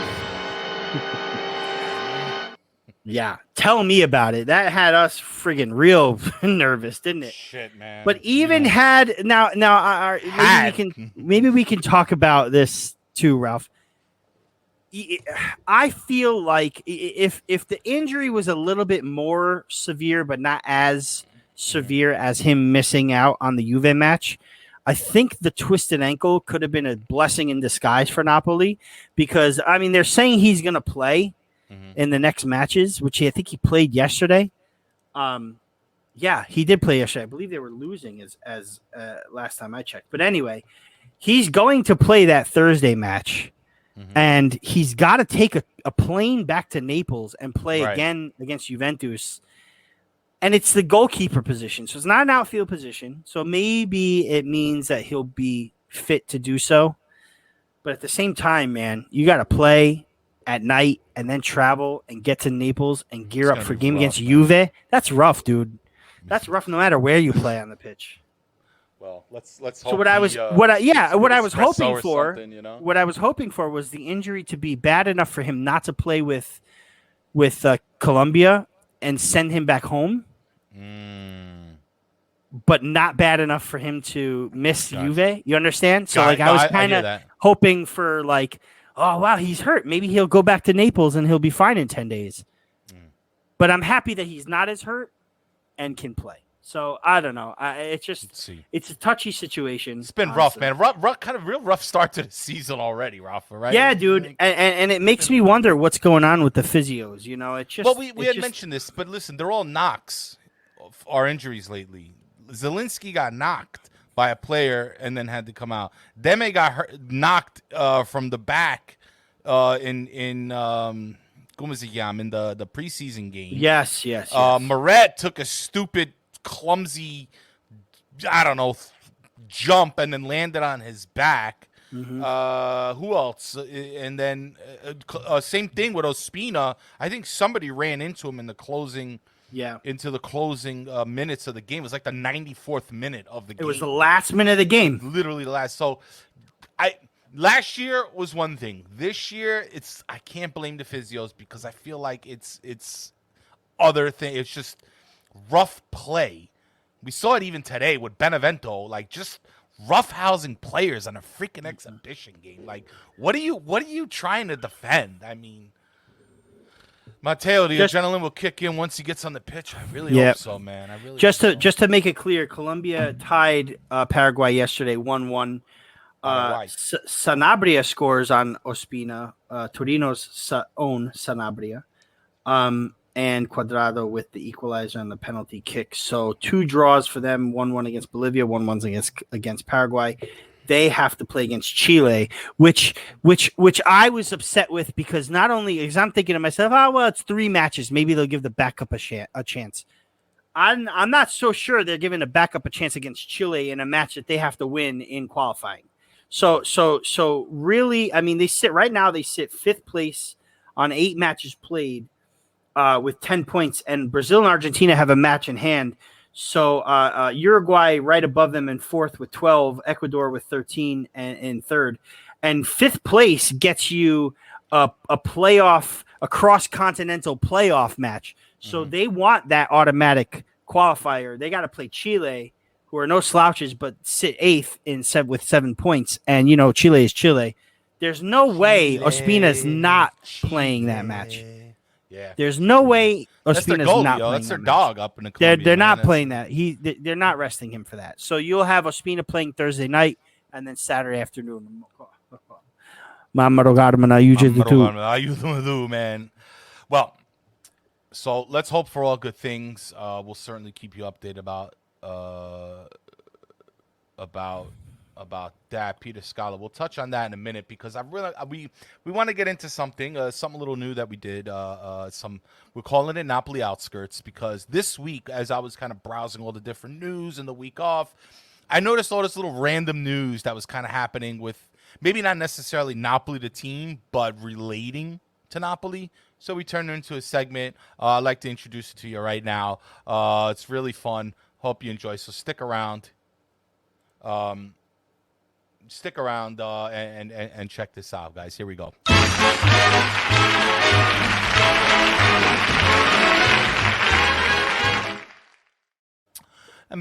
Yeah, tell me about it. That had us friggin' real nervous, didn't it? Shit, man. But even had maybe we can talk about this too, Ralph. I feel like if the injury was a little bit more severe, but not as severe as him missing out on the Juve match, I think the twisted ankle could have been a blessing in disguise for Napoli, because I mean they're saying he's going to play in the next matches, which I think he played yesterday. Yeah, he did play yesterday. I believe they were losing as last time I checked. But anyway, he's going to play that Thursday match. And he's got to take a plane back to Naples and play again against Juventus. And it's the goalkeeper position. So it's not an outfield position. So maybe it means that he'll be fit to do so. But at the same time, man, you got to play at night and then travel and get to Naples and gear up for a game against Juve. That's rough, dude. That's rough no matter where you play on the pitch. Well, let's hope. So what I was hoping for, you know? what I was hoping for was the injury to be bad enough for him not to play with Colombia and send him back home, but not bad enough for him to miss Juve. You understand? So I was kind of hoping for like, oh wow, he's hurt. Maybe he'll go back to Naples and he'll be fine in 10 days. But I'm happy that he's not as hurt and can play. So I don't know. It's a touchy situation. It's been rough, man. Rough, kind of real rough start to the season already, Raffa, right? Yeah, dude. And it makes me wonder what's going on with the physios. You know, it's just. Well, we had mentioned this, but listen, they're all knocks of our injuries lately. Zielinski got knocked by a player and then had to come out. Deme got knocked from the back in the preseason game. Yes. Moret took a stupid, clumsy, I don't know, jump and then landed on his back. Who else? And then same thing with Ospina. I think somebody ran into him in the closing. Yeah, into the closing minutes of the game. It was like the 94th minute of the game. It was the last minute of the game. Literally the last. So, last year was one thing. This year, I can't blame the physios because I feel like it's other thing. It's just rough play. We saw it even today with Benevento, like just roughhousing players on a freaking exhibition game. Like, what are you trying to defend? I mean, Matteo, the adrenaline will kick in once he gets on the pitch. I really hope so, man. I really just to make it clear, Colombia tied Paraguay yesterday 1-1. Sanabria scores on Ospina, Torino's own Sanabria, and Cuadrado with the equalizer on the penalty kick. So 2 draws for them, 1-1 against Bolivia, 1-1 against Paraguay. They have to play against Chile, which I was upset with because not only because I'm thinking to myself, oh well, it's 3 matches, maybe they'll give the backup a chance. I'm not so sure they're giving the backup a chance against Chile in a match that they have to win in qualifying. So really, I mean, they sit 5th place on 8 matches played with 10 points, and Brazil and Argentina have a match in hand. So Uruguay right above them in 4th with 12, Ecuador with 13 and in 3rd. And 5th place gets you a playoff, a cross-continental playoff match. So they want that automatic qualifier. They got to play Chile, who are no slouches, but sit 8th with 7 points. And, you know, Chile is Chile. There's no way Ospina's not playing that match. Yeah, there's no way Ospina's not playing. That's their dog up in the Colombia. They're not playing that. They're not resting him for that. So you'll have Ospina playing Thursday night and then Saturday afternoon. Man. Well, so let's hope for all good things. We'll certainly keep you updated about that, Peter Scala. We'll touch on that in a minute because we want to get into something a little new that we did. We're calling it Napoli Outskirts because this week, as I was kind of browsing all the different news in the week off, I noticed all this little random news that was kind of happening with maybe not necessarily Napoli the team, but relating to Napoli. So we turned it into a segment. I'd like to introduce it to you right now. It's really fun. Hope you enjoy. So stick around. And check this out, guys. Here we go.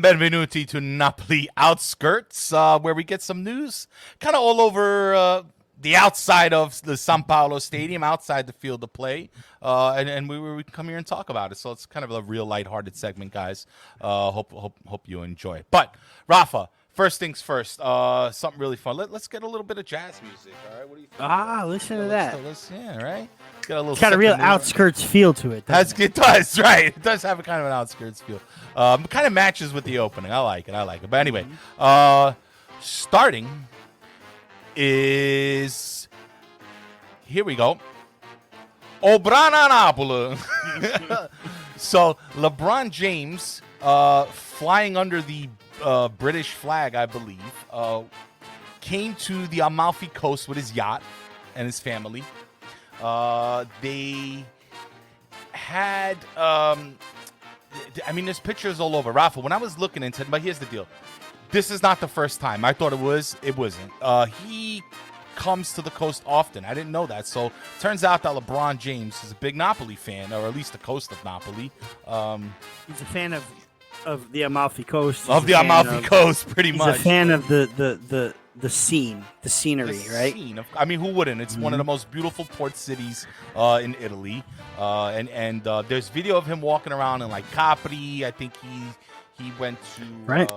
Benvenuti to Napoli Outskirts, where we get some news kind of all over the outside of the San Paolo Stadium, outside the field of play, and we come here and talk about it. So it's kind of a real lighthearted segment, guys. Hope you enjoy it. But Raffa, first things first, something really fun. Let's get a little bit of jazz music. All right, what do you think? Listen to that. Yeah, right. Get a little. It's got a real outskirts feel to it. It does, right? It does have a kind of an outskirts feel. Kind of matches with the opening. I like it. But anyway, starting is here we go. Obrana Napoli. So LeBron James, flying under the British flag, I believe, came to the Amalfi Coast with his yacht and his family. They had, there's pictures all over. Raffa, when I was looking into it, but here's the deal. This is not the first time. I thought it was. It wasn't. He comes to the coast often. I didn't know that. So turns out that LeBron James is a big Napoli fan, or at least the coast of Napoli. He's a fan of the Amalfi Coast. Of the Amalfi Coast, pretty much. He's a fan of the scene, the scenery, right? Who wouldn't? It's one of the most beautiful port cities in Italy. And there's video of him walking around in like Capri. I think he went to right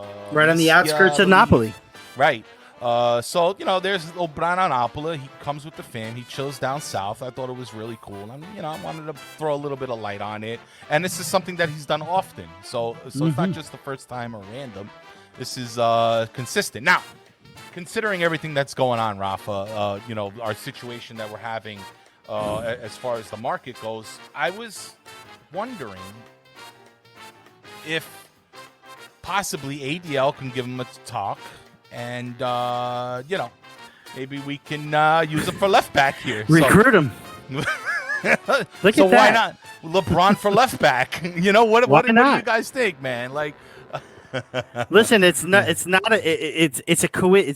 on the outskirts of Napoli. Right. So there's Obrana Napoli. He comes with the fam. He chills down south. I thought it was really cool. I wanted to throw a little bit of light on it. And this is something that he's done often. So it's not just the first time or random. This is consistent. Now, considering everything that's going on, Raffa, our situation that we're having as far as the market goes, I was wondering if possibly ADL can give him a talk, and maybe we can use him for left back here. Recruit him. Look at why that. not LeBron for left back? What do you guys think, man? Like, listen, it's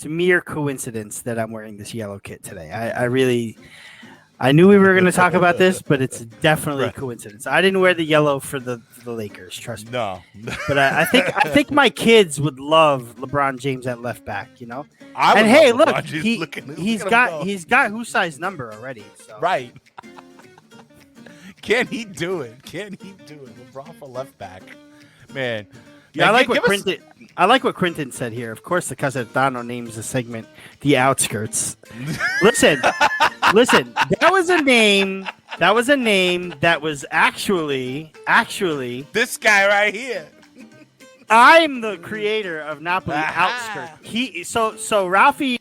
mere coincidence that I'm wearing this yellow kit today. I knew we were going to talk about this, but it's definitely a coincidence. I didn't wear the yellow for the Lakers, trust me. No. But I think my kids would love LeBron James at left back, And hey, look, he's got whose size number already. So. Right. Can he do it? LeBron for left back, man. Yeah, I like what Quentin said here. Of course, the Casertano names the segment "The Outskirts." Listen. That was a name that was actually this guy right here. I'm the creator of Napoli Outskirts. So Raffi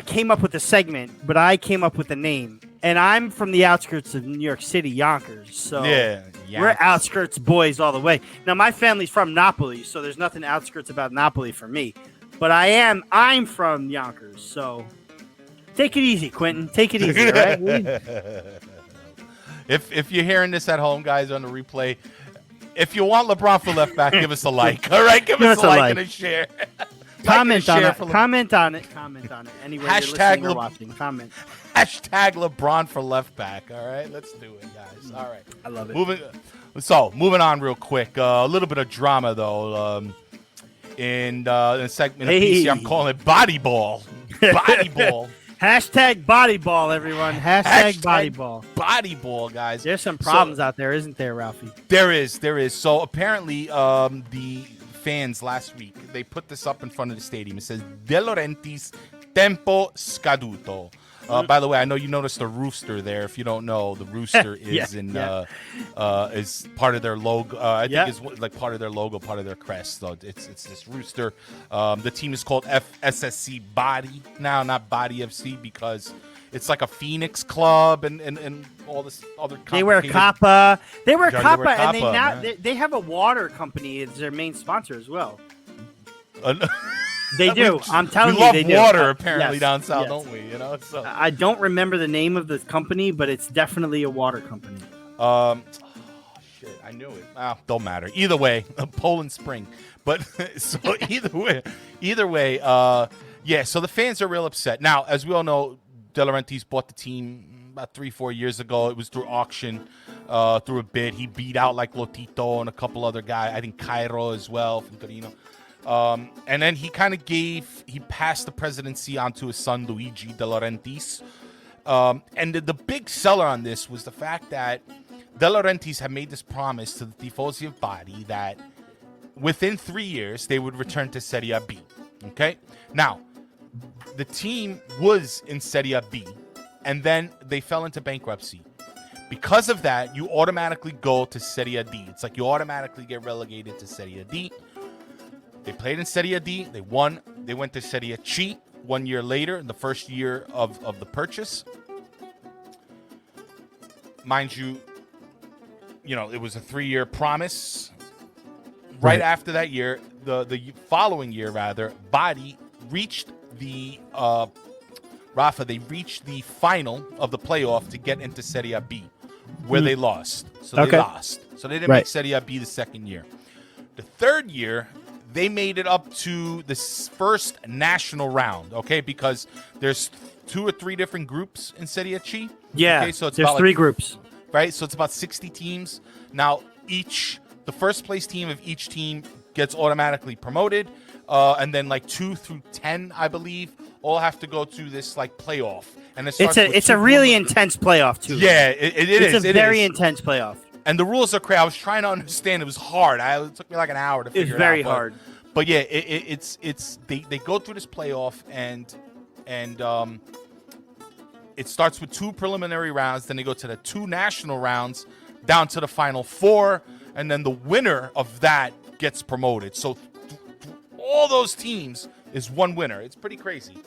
came up with the segment, but I came up with the name. And I'm from the outskirts of New York City, Yonkers. So we're outskirts boys all the way. Now, my family's from Napoli, so there's nothing outskirts about Napoli for me. But I'm from Yonkers, so take it easy, Quentin. Take it easy, all right? If you're hearing this at home, guys, on the replay, if you want LeBron for left back, give us a like. All right, give us a like and a share. Comment on it. Anywhere you're listening or watching, comment. Hashtag LeBron for left back. All right, let's do it, guys. All right, I love it. Moving on real quick. A little bit of drama though. In the segment of PC, I'm calling it body ball. Body ball. Hashtag body ball, everyone. Hashtag body ball. Body ball, guys. There's some problems out there, isn't there, Ralphie? There is. So apparently, the fans last week, they put this up in front of the stadium. It says De Laurentiis tempo scaduto. By the way, I know you noticed the rooster there. If you don't know, the rooster is is part of their logo. I think it's like part of their logo, part of their crest. So it's this rooster. The team is called SSC Body now, not Body FC, because it's like a Phoenix club and all this other. They wear Kappa. And they have a water company as their main sponsor as well. They do. I'm telling you, they do. We love water apparently down south, don't we? So I don't remember the name of the company, but it's definitely a water company. Shit, I knew it. Don't matter. Either way, Poland Spring. But so either way, So the fans are real upset. Now, as we all know, De Laurentiis bought the team about 3-4 years ago. It was through auction, through a bid. He beat out like Lotito and a couple other guys. I think Cairo as well from Torino. And then he passed the presidency on to his son, Luigi De Laurentiis. And the big seller on this was the fact that De Laurentiis had made this promise to the tifosi of Bari that within 3 years, they would return to Serie B. Okay? Now, the team was in Serie B, and then they fell into bankruptcy. Because of that, you automatically go to Serie D. It's like you automatically get relegated to Serie D. They played in Serie D. They won. They went to Serie C 1 year later, the first year of the purchase. Mind you, it was a 3-year promise. Right after that year, the following year, rather, Bari reached the Raffa. They reached the final of the playoff to get into Serie B, where they lost. So they lost. So they didn't make Serie B the second year. The third year, they made it up to the first national round. Okay, because there's 2 or 3 different groups in Serie C. Yeah, okay, so it's there's about 3 groups. Right, so it's about 60 teams. Now the first place team of each team gets automatically promoted, and then like 2 through 10, I believe, all have to go to this like playoff. And it's a really intense playoff too. Yeah, it is. It's a very intense playoff. And the rules are crazy. I was trying to understand. It was hard. It took me like an hour to figure it out. It's very hard. But yeah, they go through this playoff and it starts with 2 preliminary rounds. Then they go to the 2 national rounds, down to the final 4, and then the winner of that gets promoted. So all those teams is one winner. It's pretty crazy.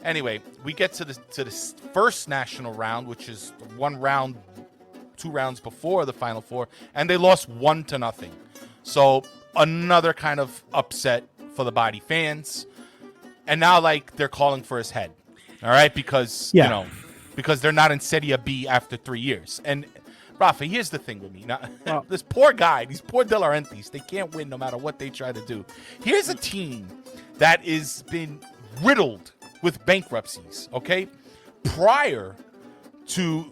Anyway, we get to the first national round, which is 2 rounds before the final 4, and they lost 1-0. So another kind of upset for the Bari fans. And now like they're calling for his head. All right, because because they're not in Serie B after 3 years. And Raffa, here's the thing with me. Now, this poor guy, these poor De Laurentiis, they can't win no matter what they try to do. Here's a team that has been riddled with bankruptcies, okay? Prior to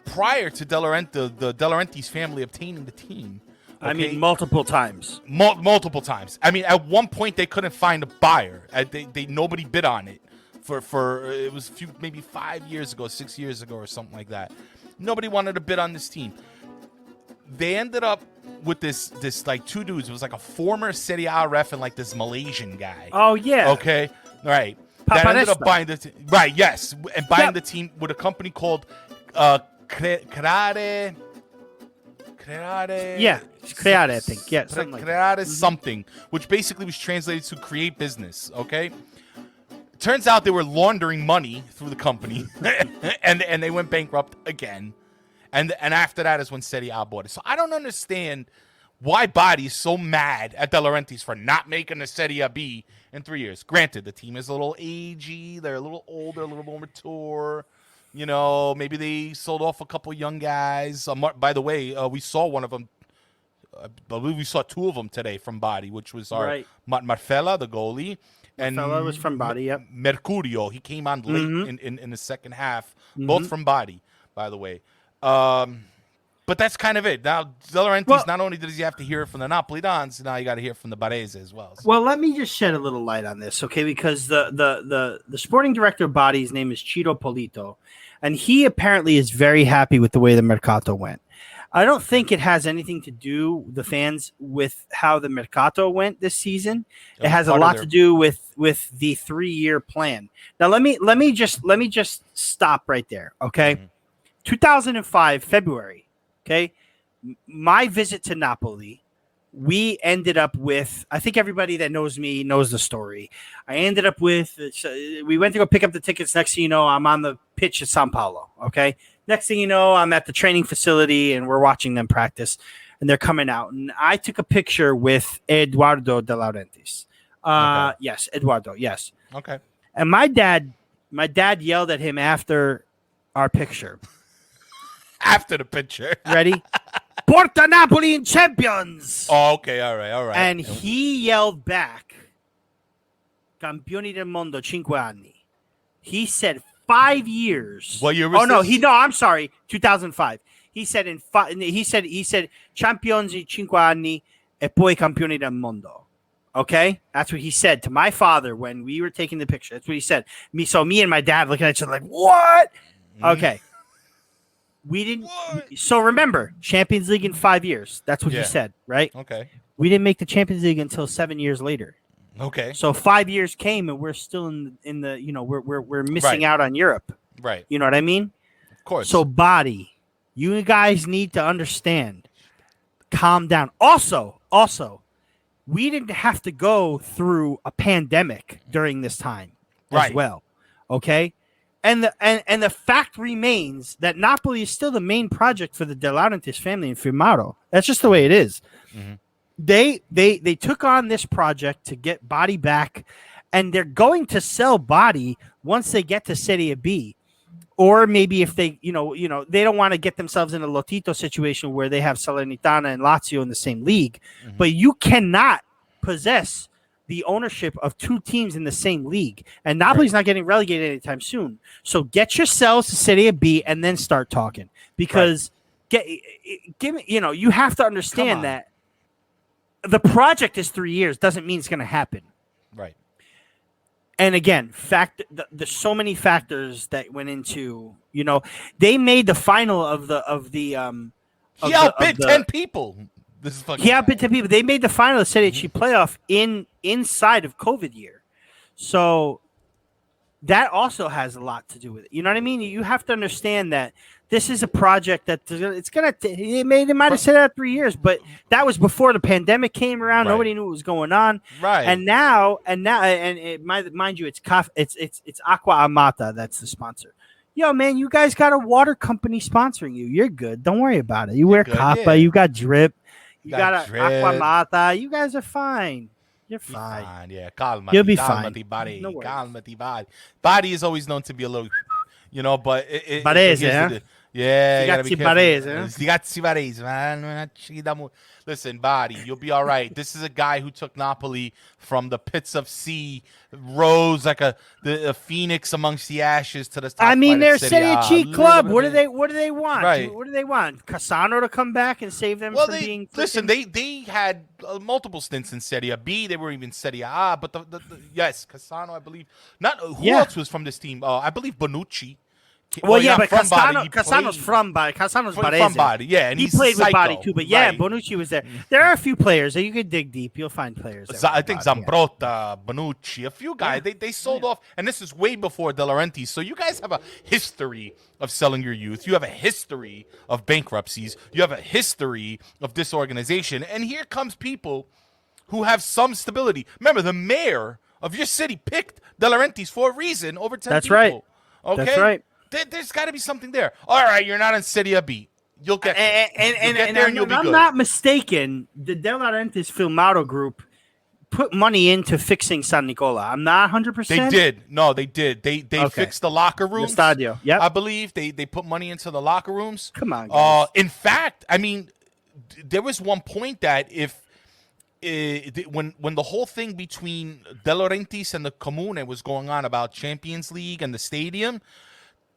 De Laurentiis, the De Laurentiis family obtaining the team. Okay? I mean, multiple times. Multiple times. I mean, at one point they couldn't find a buyer. Nobody bid on it. For it was maybe 5 years ago, 6 years ago, or something like that. Nobody wanted to bid on this team. They ended up with this like 2 dudes. It was like a former Serie A ref and like this Malaysian guy. Oh yeah. Okay. All right. That ended up buying the team. Right. Yes. And buying the team with a company called Creare. Yeah, Creare, I think. Yeah, something like Creare something, which basically was translated to create business. Okay. Turns out they were laundering money through the company, and they went bankrupt again. And after that is when Serie A bought it. So I don't understand why Bari is so mad at De Laurentiis for not making the Serie B in 3 years. Granted, the team is a little agey. They're a little older, a little more mature. Maybe they sold off a couple young guys. By the way, we saw one of them. I believe we saw 2 of them today from Bari, which was our Marfella, the goalie. And Marfella was from Bari, yep. Mercurio, he came on late in the second half, both from Bari, by the way. But that's kind of it. Now, De Laurentiis, not only does he have to hear it from the Napoli Dons, now you got to hear it from the Barese as well. So. Well, let me just shed a little light on this, okay? Because the sporting director of Bari, his name is Ciro Polito, and he apparently is very happy with the way the Mercato went. I don't think it has anything to do, the fans, with how the Mercato went this season. It has a lot to do with the 3-year plan. Now let me just stop right there, okay? 2005 February, okay? My visit to Napoli, we ended up with, I think everybody that knows me knows the story. I ended up with, we went to go pick up the tickets. Next thing you know, I'm on the pitch at Sao Paulo, okay? Next thing you know, I'm at the training facility and we're watching them practice and they're coming out. And I took a picture with Eduardo De Laurentiis. Okay. Yes, Eduardo, yes. Okay. And my dad yelled at him after our picture. After the picture. Ready? Porta Napoli in champions. Oh, okay. All right. And he yelled back, Campioni del Mondo 5 anni. He said 5 years. What year was this? I'm sorry, 2005. He said he said champions in 5 anni e poi campioni del mondo. Okay, that's what he said to my father when we were taking the picture. That's what he said. Me and my dad looking at each other like, what? Okay. We didn't. So remember, Champions League in 5 years. That's what he said, right? Okay. We didn't make the Champions League until 7 years later. Okay. So 5 years came, and we're still in the we're missing out on Europe. Right. You know what I mean? Of course. So body, you guys need to understand. Calm down. Also, we didn't have to go through a pandemic during this time as well. Okay. And the fact remains that Napoli is still the main project for the De Laurentiis family in Firmato. That's just the way it is. Mm-hmm. They took on this project to get Body back, and they're going to sell Body once they get to Serie B. Or maybe if they, they don't want to get themselves in a Lotito situation where they have Salernitana and Lazio in the same league. Mm-hmm. But you cannot possess the ownership of two teams in the same league, and Napoli's not getting relegated anytime soon. So get yourselves to Serie B and then start talking, because you have to understand that the project is 3 years doesn't mean it's going to happen. Right. And again, there's so many factors that went into, they made the final of the he outbid 10 people. This is fucking. He outbid 10 people. They made the final of the Serie C playoff inside of COVID year, so that also has a lot to do with it. You know what I mean? You have to understand that this is a project that it's gonna. They might have said that 3 years, but that was before the pandemic came around. Right. Nobody knew what was going on. Right. And mind you, it's Aqua Amata that's the sponsor. Yo, man, you guys got a water company sponsoring you. You're good. Don't worry about it. You wear Kappa. You got drip. You got Aqua Mata. You guys are fine. You're fine. Yeah, calmati. You'll be fine. Body. No worries. Calmati, body. Body is always known to be a little, but Barese, huh? Yeah, Ragazzi Barese, Ragazzi Barese, man. Listen, Body, you'll be all right. This is a guy who took Napoli from the pits of sea, rose like a phoenix amongst the ashes to the top. I mean, they're Serie C club. What do they want? Right. What do they want? Cassano to come back and save them from being. Listen, they had multiple stints in Serie B. They were even Serie A. But yes, Cassano, I believe. Not who else was from this team? I believe Bonucci. Well, yeah, but Cassano's from Bari. Cassano's from Bari, yeah, and he played with Bari too. But yeah, Bonucci was there. There are a few players that you could dig deep. You'll find players. I think Zambrotta, Bonucci, a few guys. They sold off, and this is way before De Laurentiis. So you guys have a history of selling your youth. You have a history of bankruptcies. You have a history of disorganization. And here comes people who have some stability. Remember, the mayor of your city picked De Laurentiis for a reason over 10 That's people. Right. Okay? That's right. There's got to be something there. All right, you're not in Serie B. You'll get there. And I'm not mistaken, the De Laurentiis Firmato group put money into fixing San Nicola. I'm not 100%. They did. No, they did. They fixed the locker rooms. The stadio. Yep. I believe they put money into the locker rooms. Come on, guys. In fact, I mean, there was one point that when the whole thing between De Laurentiis and the Comune was going on about Champions League and the stadium,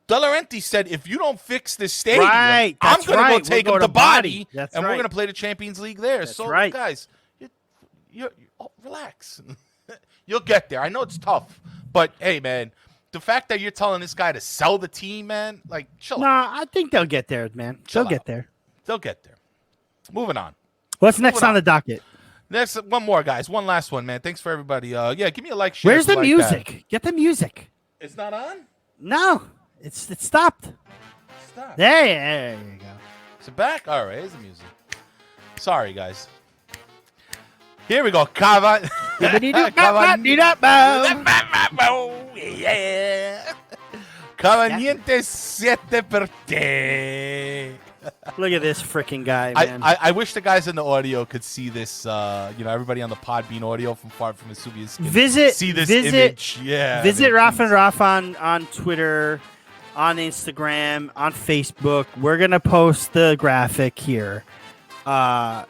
De Laurentiis said, if you don't fix this stadium, I'm going to go take him to Body, and we're going to play the Champions League there. That's so, right. guys, you relax. You'll get there. I know it's tough, but, hey, man, the fact that you're telling this guy to sell the team, man, like, chill out. I think they'll get there, man. They'll get there. They'll get there. Moving on. What's next on the docket? Next, one more, guys. One last one, man. Thanks for everybody. Give me a like, share. Where's the music? Get the music. It's not on? No. It stopped. Stop. There you go. Is it back? All right, here's the music. Sorry, guys. Here we go. Yeah. Cavaniente 7 per te. Look at this freaking guy, man. I wish the guys in the audio could see this. Everybody on the Podbean audio from Far From Vesuvius see this image. Yeah. Visit Raff N Raff on Twitter, on Instagram, on Facebook. We're gonna post the graphic here. Those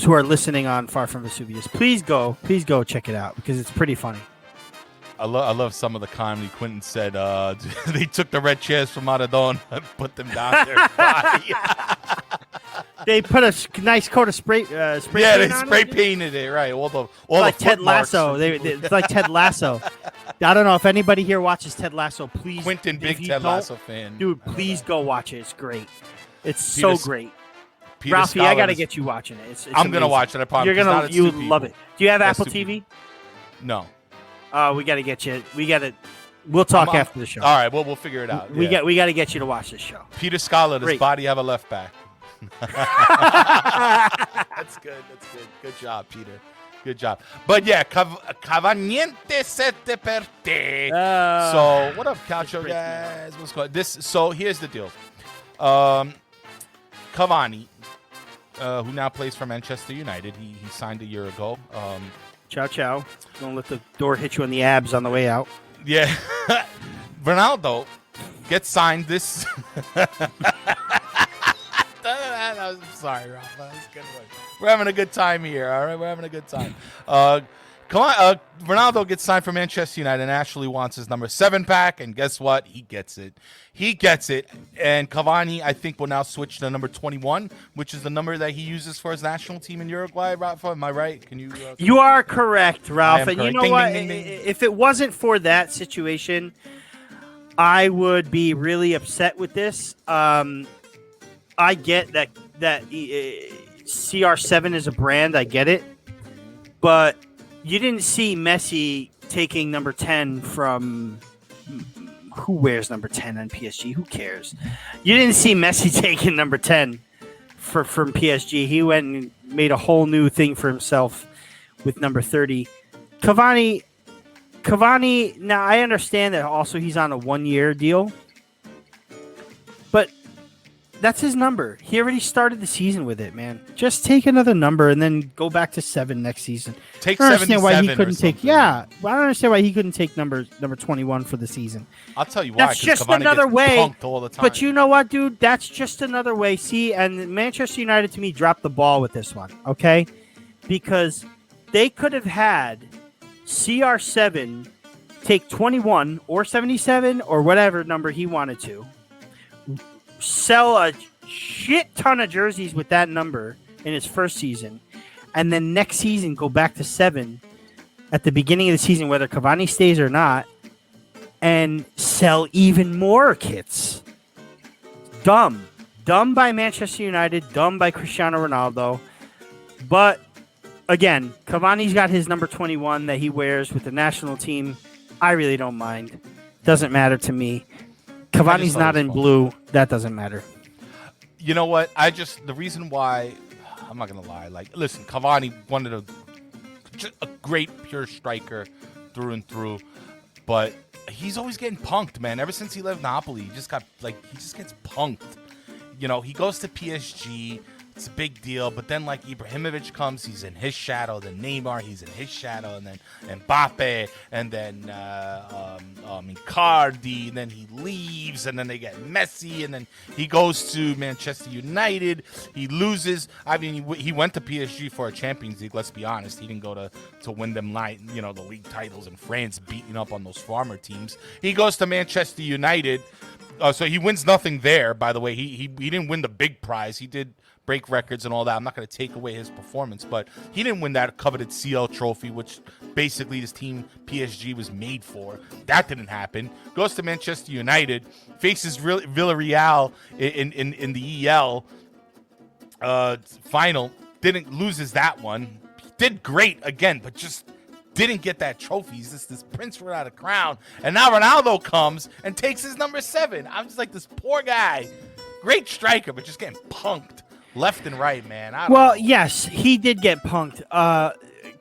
who are listening on Far From Vesuvius, please go check it out because it's pretty funny. I love some of the comedy. Quentin said they took the red chairs from Maradona and put them down their body. They put a nice coat of spray. Yeah, paint they on spray it. painted it, right? All Like the Ted foot marks. Lasso. It's like Ted Lasso. I don't know if anybody here watches Ted Lasso. Please, Quentin, if big you Ted don't, Lasso fan. dude. Please go watch it. It's great. It's Peter- so great. Peter Ralphie, I got to Scholars- get you watching it. It's I'm gonna amazing. watch it. I promise. You're gonna, you love it. Do you have That's Apple two TV? No. We got to get you. We got to. We'll talk I'm- after the show. All right, well, we'll figure it out. We yeah. got to get you to watch this show. Peter Scholar. Does Great. body have a left back? That's good. That's good. Good job, Peter. Good job. But yeah, Cavaniente sette per te. So what up, Calcio guys? What's going? So here's the deal. Cavani, who now plays for Manchester United, he signed a year ago. Ciao, ciao. Don't let the door hit you on the abs on the way out. Yeah, Ronaldo gets signed this. I'm sorry, Raffa. That's a good one. We're having a good time here, all right? We're having a good time. Ronaldo gets signed for Manchester United and actually wants his number 7 pack, and guess what? He gets it. He gets it. And Cavani, I think, will now switch to number 21, which is the number that he uses for his national team in Uruguay, Raffa. Am I right? Can you? You are correct, Ralph. And correct. you know Ding, what? ding, ding, ding. If it wasn't for that situation, I would be really upset with this. I get that CR7 is a brand. I get it. But you didn't see Messi taking number 10 from who wears number 10 on PSG? Who cares? You didn't see Messi taking number 10 from PSG. He went and made a whole new thing for himself with number 30. Cavani, now I understand that also he's on a 1-year deal. But that's his number. He already started the season with it, man. Just take another number and then go back to 7 next season. Take I don't understand why he 77 or couldn't take. something. Yeah, I don't understand why he couldn't take number 21 for the season. I'll tell you why. That's 'cause just Cavani another gets way. punked all the time. But you know what, dude? That's just another way. See, and Manchester United to me dropped the ball with this one, okay? Because they could have had CR7 take 21 or 77 or whatever number he wanted to, sell a shit ton of jerseys with that number in his first season, and then next season go back to 7 at the beginning of the season, whether Cavani stays or not, and sell even more kits. Dumb by Manchester United, dumb by Cristiano Ronaldo. But again, Cavani's got his number 21 that he wears with the national team. I really don't mind. Doesn't matter to me. Cavani's not in blue. That doesn't matter. You know what? The reason why, I'm not going to lie. Like, listen, Cavani, just a great pure striker through and through. But he's always getting punked, man. Ever since he left Napoli, he just gets punked. You know, he goes to PSG. It's a big deal, but then like Ibrahimovic comes, he's in his shadow. Then Neymar, he's in his shadow, and then Mbappe, and then Icardi. And then he leaves, and then they get Messi, and then he goes to Manchester United. He loses. I mean, he went to PSG for a Champions League. Let's be honest, he didn't go to win them the league titles in France, beating up on those farmer teams. He goes to Manchester United, so he wins nothing there. By the way, he didn't win the big prize. He did break records and all that. I'm not going to take away his performance, but he didn't win that coveted CL trophy, which basically his team PSG was made for. That didn't happen. Goes to Manchester United, faces Villarreal in the EL final. Loses that one. Did great again, but just didn't get that trophy. He's just this prince without a crown. And now Ronaldo comes and takes his number 7. I'm just like, this poor guy. Great striker, but just getting punked left and right, man. Yes, he did get punked.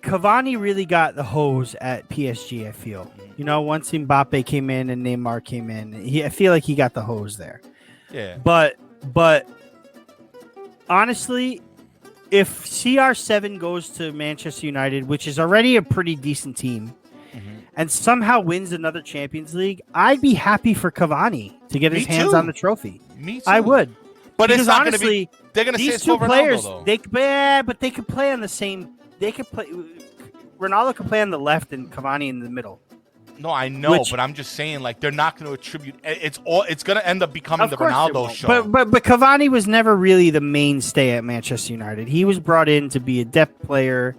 Cavani really got the hose at PSG, I feel. You know, once Mbappe came in and Neymar came in, I feel like he got the hose there. Yeah. But honestly, if CR7 goes to Manchester United, which is already a pretty decent team, and somehow wins another Champions League, I'd be happy for Cavani to get his hands on the trophy. Me too. I would. But because it's not honestly, going to be. They're going to say these it's two for players, Ronaldo, though. they could play on the same. They could play. Ronaldo could play on the left and Cavani in the middle. No, I know, but I'm just saying, like, they're not going to attribute. It's going to end up becoming the course it Ronaldo won't. show. But Cavani was never really the mainstay at Manchester United. He was brought in to be a depth player.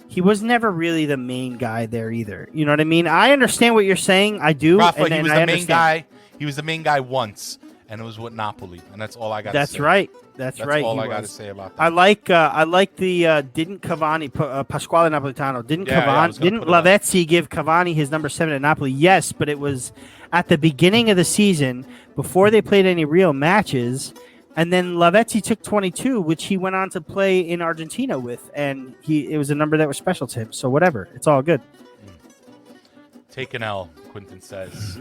He was never really the main guy there either. You know what I mean? I understand what you're saying. I do. Raffa, he was I the main guy. He was the main guy once, and it was with Napoli, and that's all I got to say. That's right. That's right. All I got to say about that. I like the didn't Cavani Pasquale Napolitano didn't Lavezzi give Cavani his number 7 at Napoli? Yes, but it was at the beginning of the season before they played any real matches, and then Lavezzi took 22, which he went on to play in Argentina with, and it was a number that was special to him. So whatever, it's all good. Take an L, Quentin says.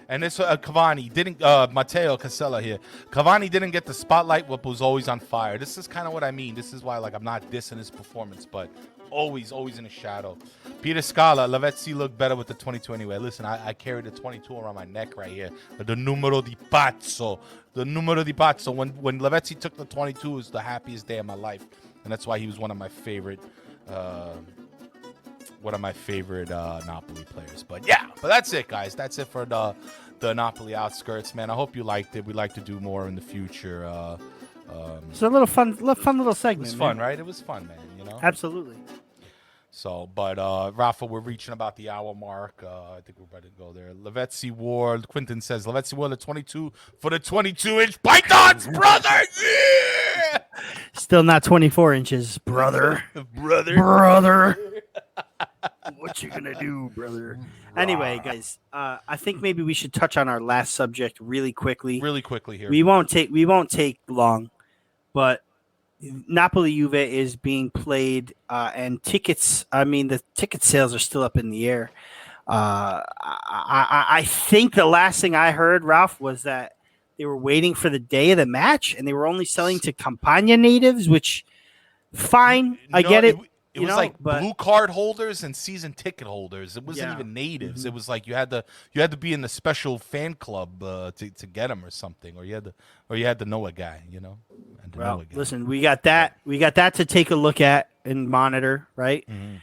And this Cavani didn't. Matteo Casella here. Cavani didn't get the spotlight, but was always on fire. This is kind of what I mean. This is why, like, I'm not dissing his performance, but always in the shadow. Peter Scala, Lavezzi looked better with the 22 anyway. Listen, I carried the 22 around my neck right here. The numero di pazzo. The numero di pazzo. When Lavezzi took the 22, it was the happiest day of my life, and that's why he was one of my favorite. Napoli players. But that's it, guys. That's it for the Napoli Outskirts, man. I hope you liked it. We'd like to do more in the future. It's a little fun little segment. It was fun, right? It was fun, man. You know, absolutely. So, but Raffa, we're reaching about the hour mark. I think we're ready to go there. Lavezzi Ward. Quentin says Lavezzi wore the 22 for the 22-inch pythons, brother. Yeah. Still not 24 inches, brother. brother. What you gonna do, brother? Anyway, guys, I think maybe we should touch on our last subject really quickly. Really quickly here. We won't take long, but Napoli Juve is being played, and tickets. I mean, the ticket sales are still up in the air. I think the last thing I heard, Ralph, was that they were waiting for the day of the match, and they were only selling to Campania natives, which fine, I get it. It was like blue card holders and season ticket holders. It wasn't even natives. Mm-hmm. It was like you had to be in the special fan club to get them or something, or you had to know a guy, you know. Well, listen, we got that to take a look at and monitor, right? Mm-hmm.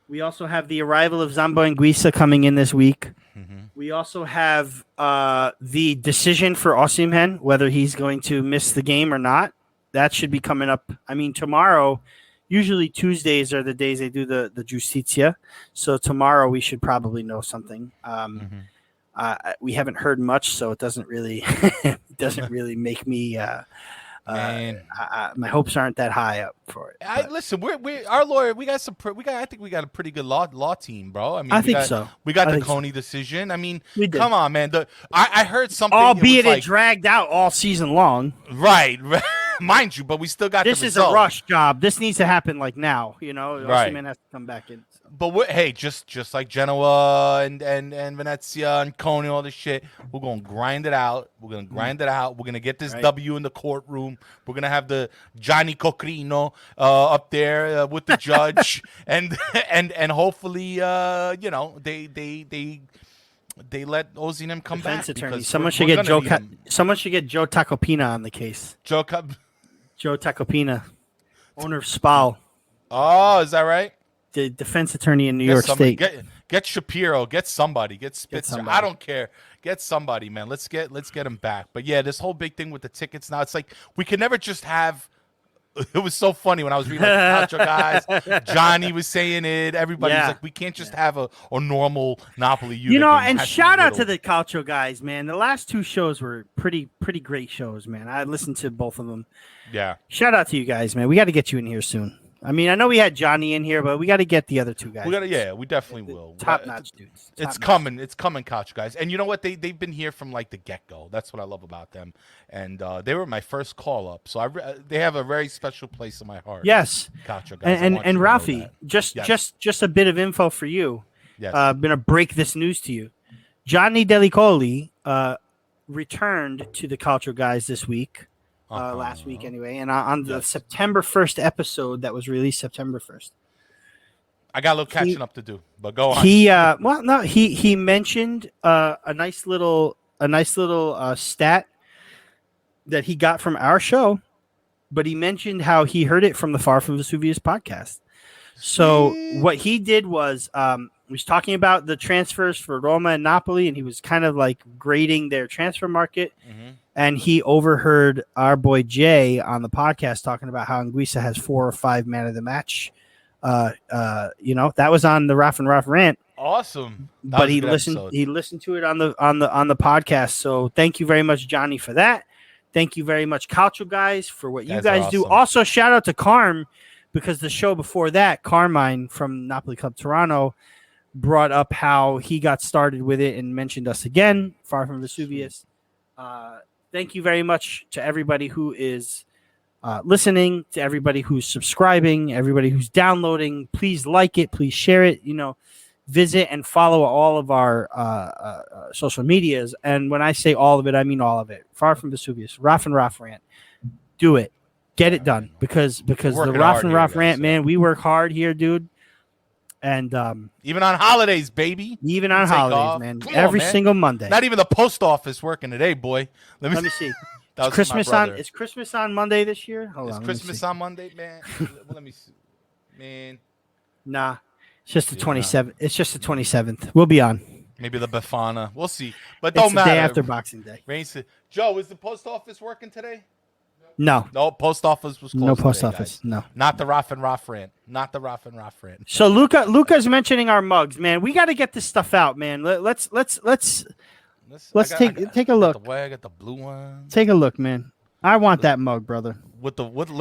We also have the arrival of Zambo Anguissa coming in this week. Mm-hmm. We also have the decision for Osimhen, whether he's going to miss the game or not. That should be coming up. I mean, tomorrow. Usually Tuesdays are the days they do the Giustizia. So tomorrow we should probably know something. We haven't heard much, so it doesn't really make me. My hopes aren't that high up for it. Listen, we're our lawyer. I think we got a pretty good law team, bro. I mean, I think so. We got the Coney decision. I mean, come on, man. I heard something. Albeit it dragged out all season long. Right. Mind you, but we still got this the is a rush job. This needs to happen like now, you know. Right. Osimhen has to come back in. So. But hey, just like Genoa and Venezia and Coney, all this shit, we're gonna grind it out. We're gonna get this W in the courtroom. We're gonna have the Gianni Cocrino up there with the judge, and hopefully, they let Osimhen come Defense back. Attorney. Someone should get Joe Tacopina on the case. Joe Tacopina, owner of Spal. Oh, is that right? The defense attorney in New York State. Get Shapiro. Get somebody. Get Spitzer. I don't care. Get somebody, man. Let's get him back. But yeah, this whole big thing with the tickets now. It's like we can never just have. It was so funny when I was reading like, the Calcio guys. Johnny was saying it. Everybody was like, we can't just have a normal Napoli. You know, and shout out to the Calcio guys, man. The last two shows were pretty great shows, man. I listened to both of them. Yeah. Shout out to you guys, man. We got to get you in here soon. I mean, I know we had Johnny in here, but we got to get the other two guys. We definitely will. Top-notch dudes. It's coming, Couch guys. And you know what? They've been here from like the get-go. That's what I love about them. And they were my first call-up, so they have a very special place in my heart. Yes. Couch guys. And Rafi, just a bit of info for you. Yes. I'm going to break this news to you. Johnny Delicoli returned to the Calcio guys this week. Last week anyway, and on the September 1st episode that was released September 1st. I got a little catching up to do, but go on. He mentioned a nice little stat that he got from our show, but he mentioned how he heard it from the Far From Vesuvius podcast. So what he did was was talking about the transfers for Roma and Napoli, and he was kind of like grading their transfer market. Mm-hmm. And he overheard our boy Jay on the podcast talking about how Anguissa has 4 or 5 man of the match. That was on the Raff N Raff Rant. Awesome. But he listened to it on the podcast. So thank you very much, Johnny, for that. Thank you very much, Calcio guys, for what you guys do. Also, shout out to Carm, because the show before that, Carmine from Napoli Club Toronto, brought up how he got started with it and mentioned us again, Far From Vesuvius. Thank you very much to everybody who is listening, to everybody who's subscribing, everybody who's downloading. Please like it. Please share it. Visit and follow all of our social medias. And when I say all of it, I mean all of it. Far From Vesuvius, Raff N Raff Rant. Do it. Get it done. Because the Raff N Raff Rant, man, we work hard here, dude. And even on holidays, baby. Even on holidays, man. Every single Monday. Not even the post office working today, boy. Let me see. Is Christmas on Monday this year? Is Christmas on Monday, man? Let me see. Man. Nah. It's just the 27th. It's just the 27th. We'll be on. Maybe the Befana. We'll see. But don't matter. Day after Boxing Day. Joe, is the post office working today? No. No, post office was closed. No post today, office. Guys. No. Not the Raff N Raff Rant. Not the Raff N Raff Rant. So Luca's mentioning our mugs, man. We got to get this stuff out, man. Let's take a look. I got the blue one. Take a look, man. I want that mug, brother. Look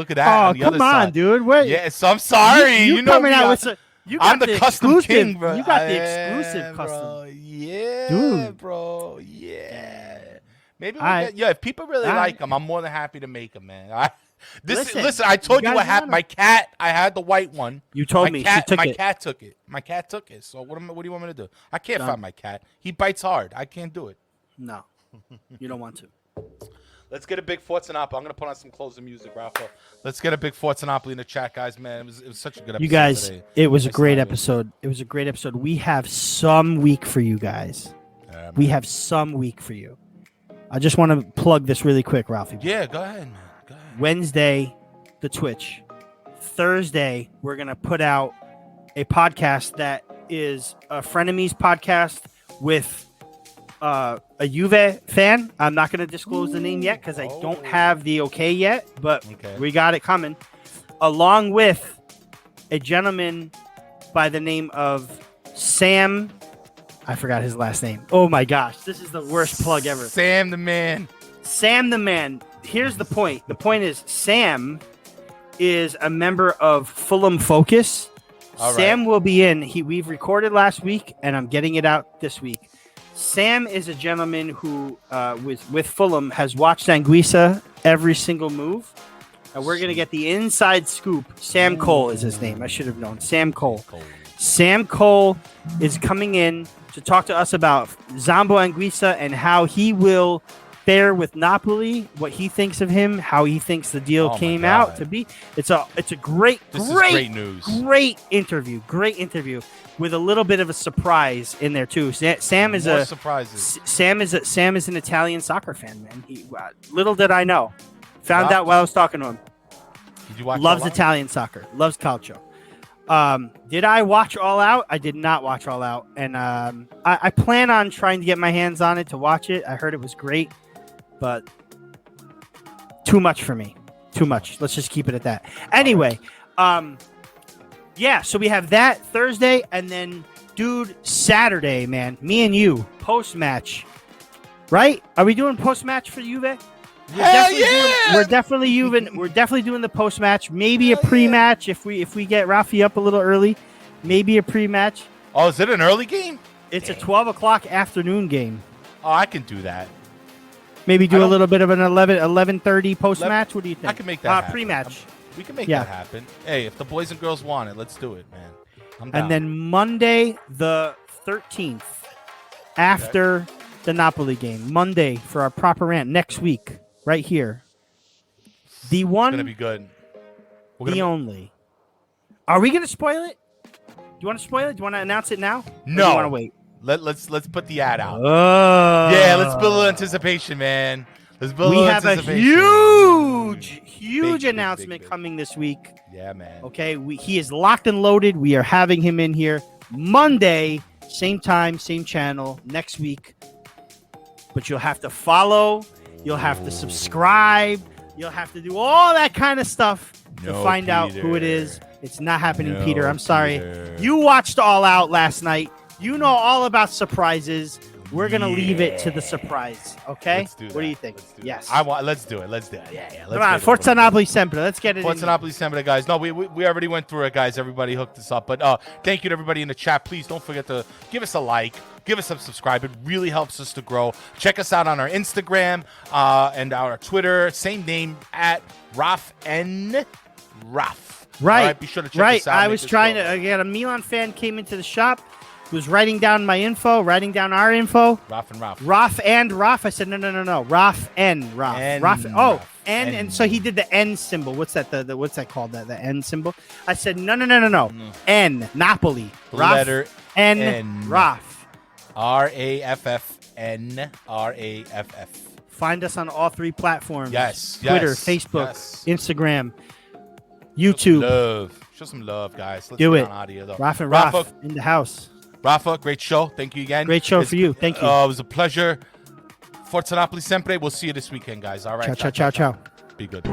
at that. Oh, come on, dude. Wait. Yes, I'm sorry. You know coming out with I'm the custom king, bro. You got the exclusive custom. Bro. Yeah, dude. Bro. Yeah. Maybe if people really like them, I'm more than happy to make them, man. Listen, I told you what happened. My cat, I had the white one. You told me. My cat took it. My cat took it. So what do you want me to do? I can't find my cat. He bites hard. I can't do it. No. You don't want to. Let's get a big Forza Napoli. I'm going to put on some closing music, Raffa. Let's get a big Forza Napoli in the chat, guys, man. It was such a good episode. You guys, today. It was a great episode. It was a great episode. We have some week for you guys. We have some week for you. I just want to plug this really quick, Ralphie. Yeah, go ahead, man. Go ahead. Wednesday, the Twitch. Thursday, we're going to put out a podcast that is a Frenemies podcast with a Juve fan. I'm not going to disclose the name yet because I don't have the okay yet, but we got it coming. Along with a gentleman by the name of Sam. I forgot his last name. Oh my gosh, this is the worst plug ever. Sam the man. Sam the man. Here's the point. The point is Sam is a member of Fulham Focus. Sam will be in. We've recorded last week, and I'm getting it out this week. Sam is a gentleman who, with Fulham, has watched Anguissa every single move. And we're going to get the inside scoop. Sam Cole is his name. I should have known. Sam Cole. Sam Cole is coming in to talk to us about Zambo Anguissa and how he will fare with Napoli, what he thinks of him, how he thinks the deal came out to be. It's a great news. Great interview. Great interview with a little bit of a surprise in there too. Sam is an Italian soccer fan, man. Little did I know. Found out while I was talking to him. Did you watch? Loves Italian soccer. Loves calcio. Did I watch All Out? I did not watch All Out, and I plan on trying to get my hands on it to watch it. I heard it was great, but too much for me. Too much. Let's just keep it at that. Anyway, yeah. So we have that Thursday, and then, dude, Saturday, man. Me and you post match, right? Are we doing post match for Juve? We're definitely doing the post match. Maybe a pre match if we get Rafi up a little early. Maybe a pre match. Oh, is it an early game? It's a 12:00 afternoon game. Oh, I can do that. Maybe do a little bit of an 11:30 post match. What do you think? I can make that happen. Pre match. We can make that happen. Hey, if the boys and girls want it, let's do it, man. I'm down. And then Monday the 13th, after the Napoli game, Monday for our proper rant next week. Right here. The one. It's going to be good. Only. Are we going to spoil it? Do you want to spoil it? Do you want to announce it now? No. Do you want to wait? Let's put the ad out. Oh. Yeah, let's build a little anticipation, man. We have a huge announcement coming this week. Yeah, man. Okay, he is locked and loaded. We are having him in here. Monday, same time, same channel, next week. But you'll have to follow. You'll have to subscribe. You'll have to do all that kind of stuff to find out who it is. It's not happening, Peter. I'm sorry. You watched All Out last night. You know all about surprises. We're going to leave it to the surprise, okay? Let's do that. What do you think? Yes. Let's do it. Let's do it. Yeah. Come on, Forza Napoli sempre. Let's get it Forza Napoli sempre, guys. No, we already went through it, guys. Everybody hooked us up. But thank you to everybody in the chat. Please don't forget to give us a like. Give us a subscribe. It really helps us to grow. Check us out on our Instagram and our Twitter. Same name, at Raff N Raff. Right. All right, be sure to check us out. I was trying to, again, a Milan fan came into the shop, was writing down my info, writing down our info. Raff and Raff. Raff and Raff. I said, no. Raff N Raff. Raff. Oh, N. And so he did the N symbol. What's that? What's that called? The N symbol? I said, no. N. Napoli. Raff. Letter N. Raff. RAFFN. RAFF. Find us on all 3 platforms. Yes. Twitter, yes, Facebook, yes. Instagram, YouTube. Show some love, guys. Let's Do get it. on out of here, though. Raff and Raff in the house. Raffa, great show. Thank you again. Great show for you. Thank you. It was a pleasure. Forza Napoli sempre. We'll see you this weekend, guys. All right. Ciao. Be good.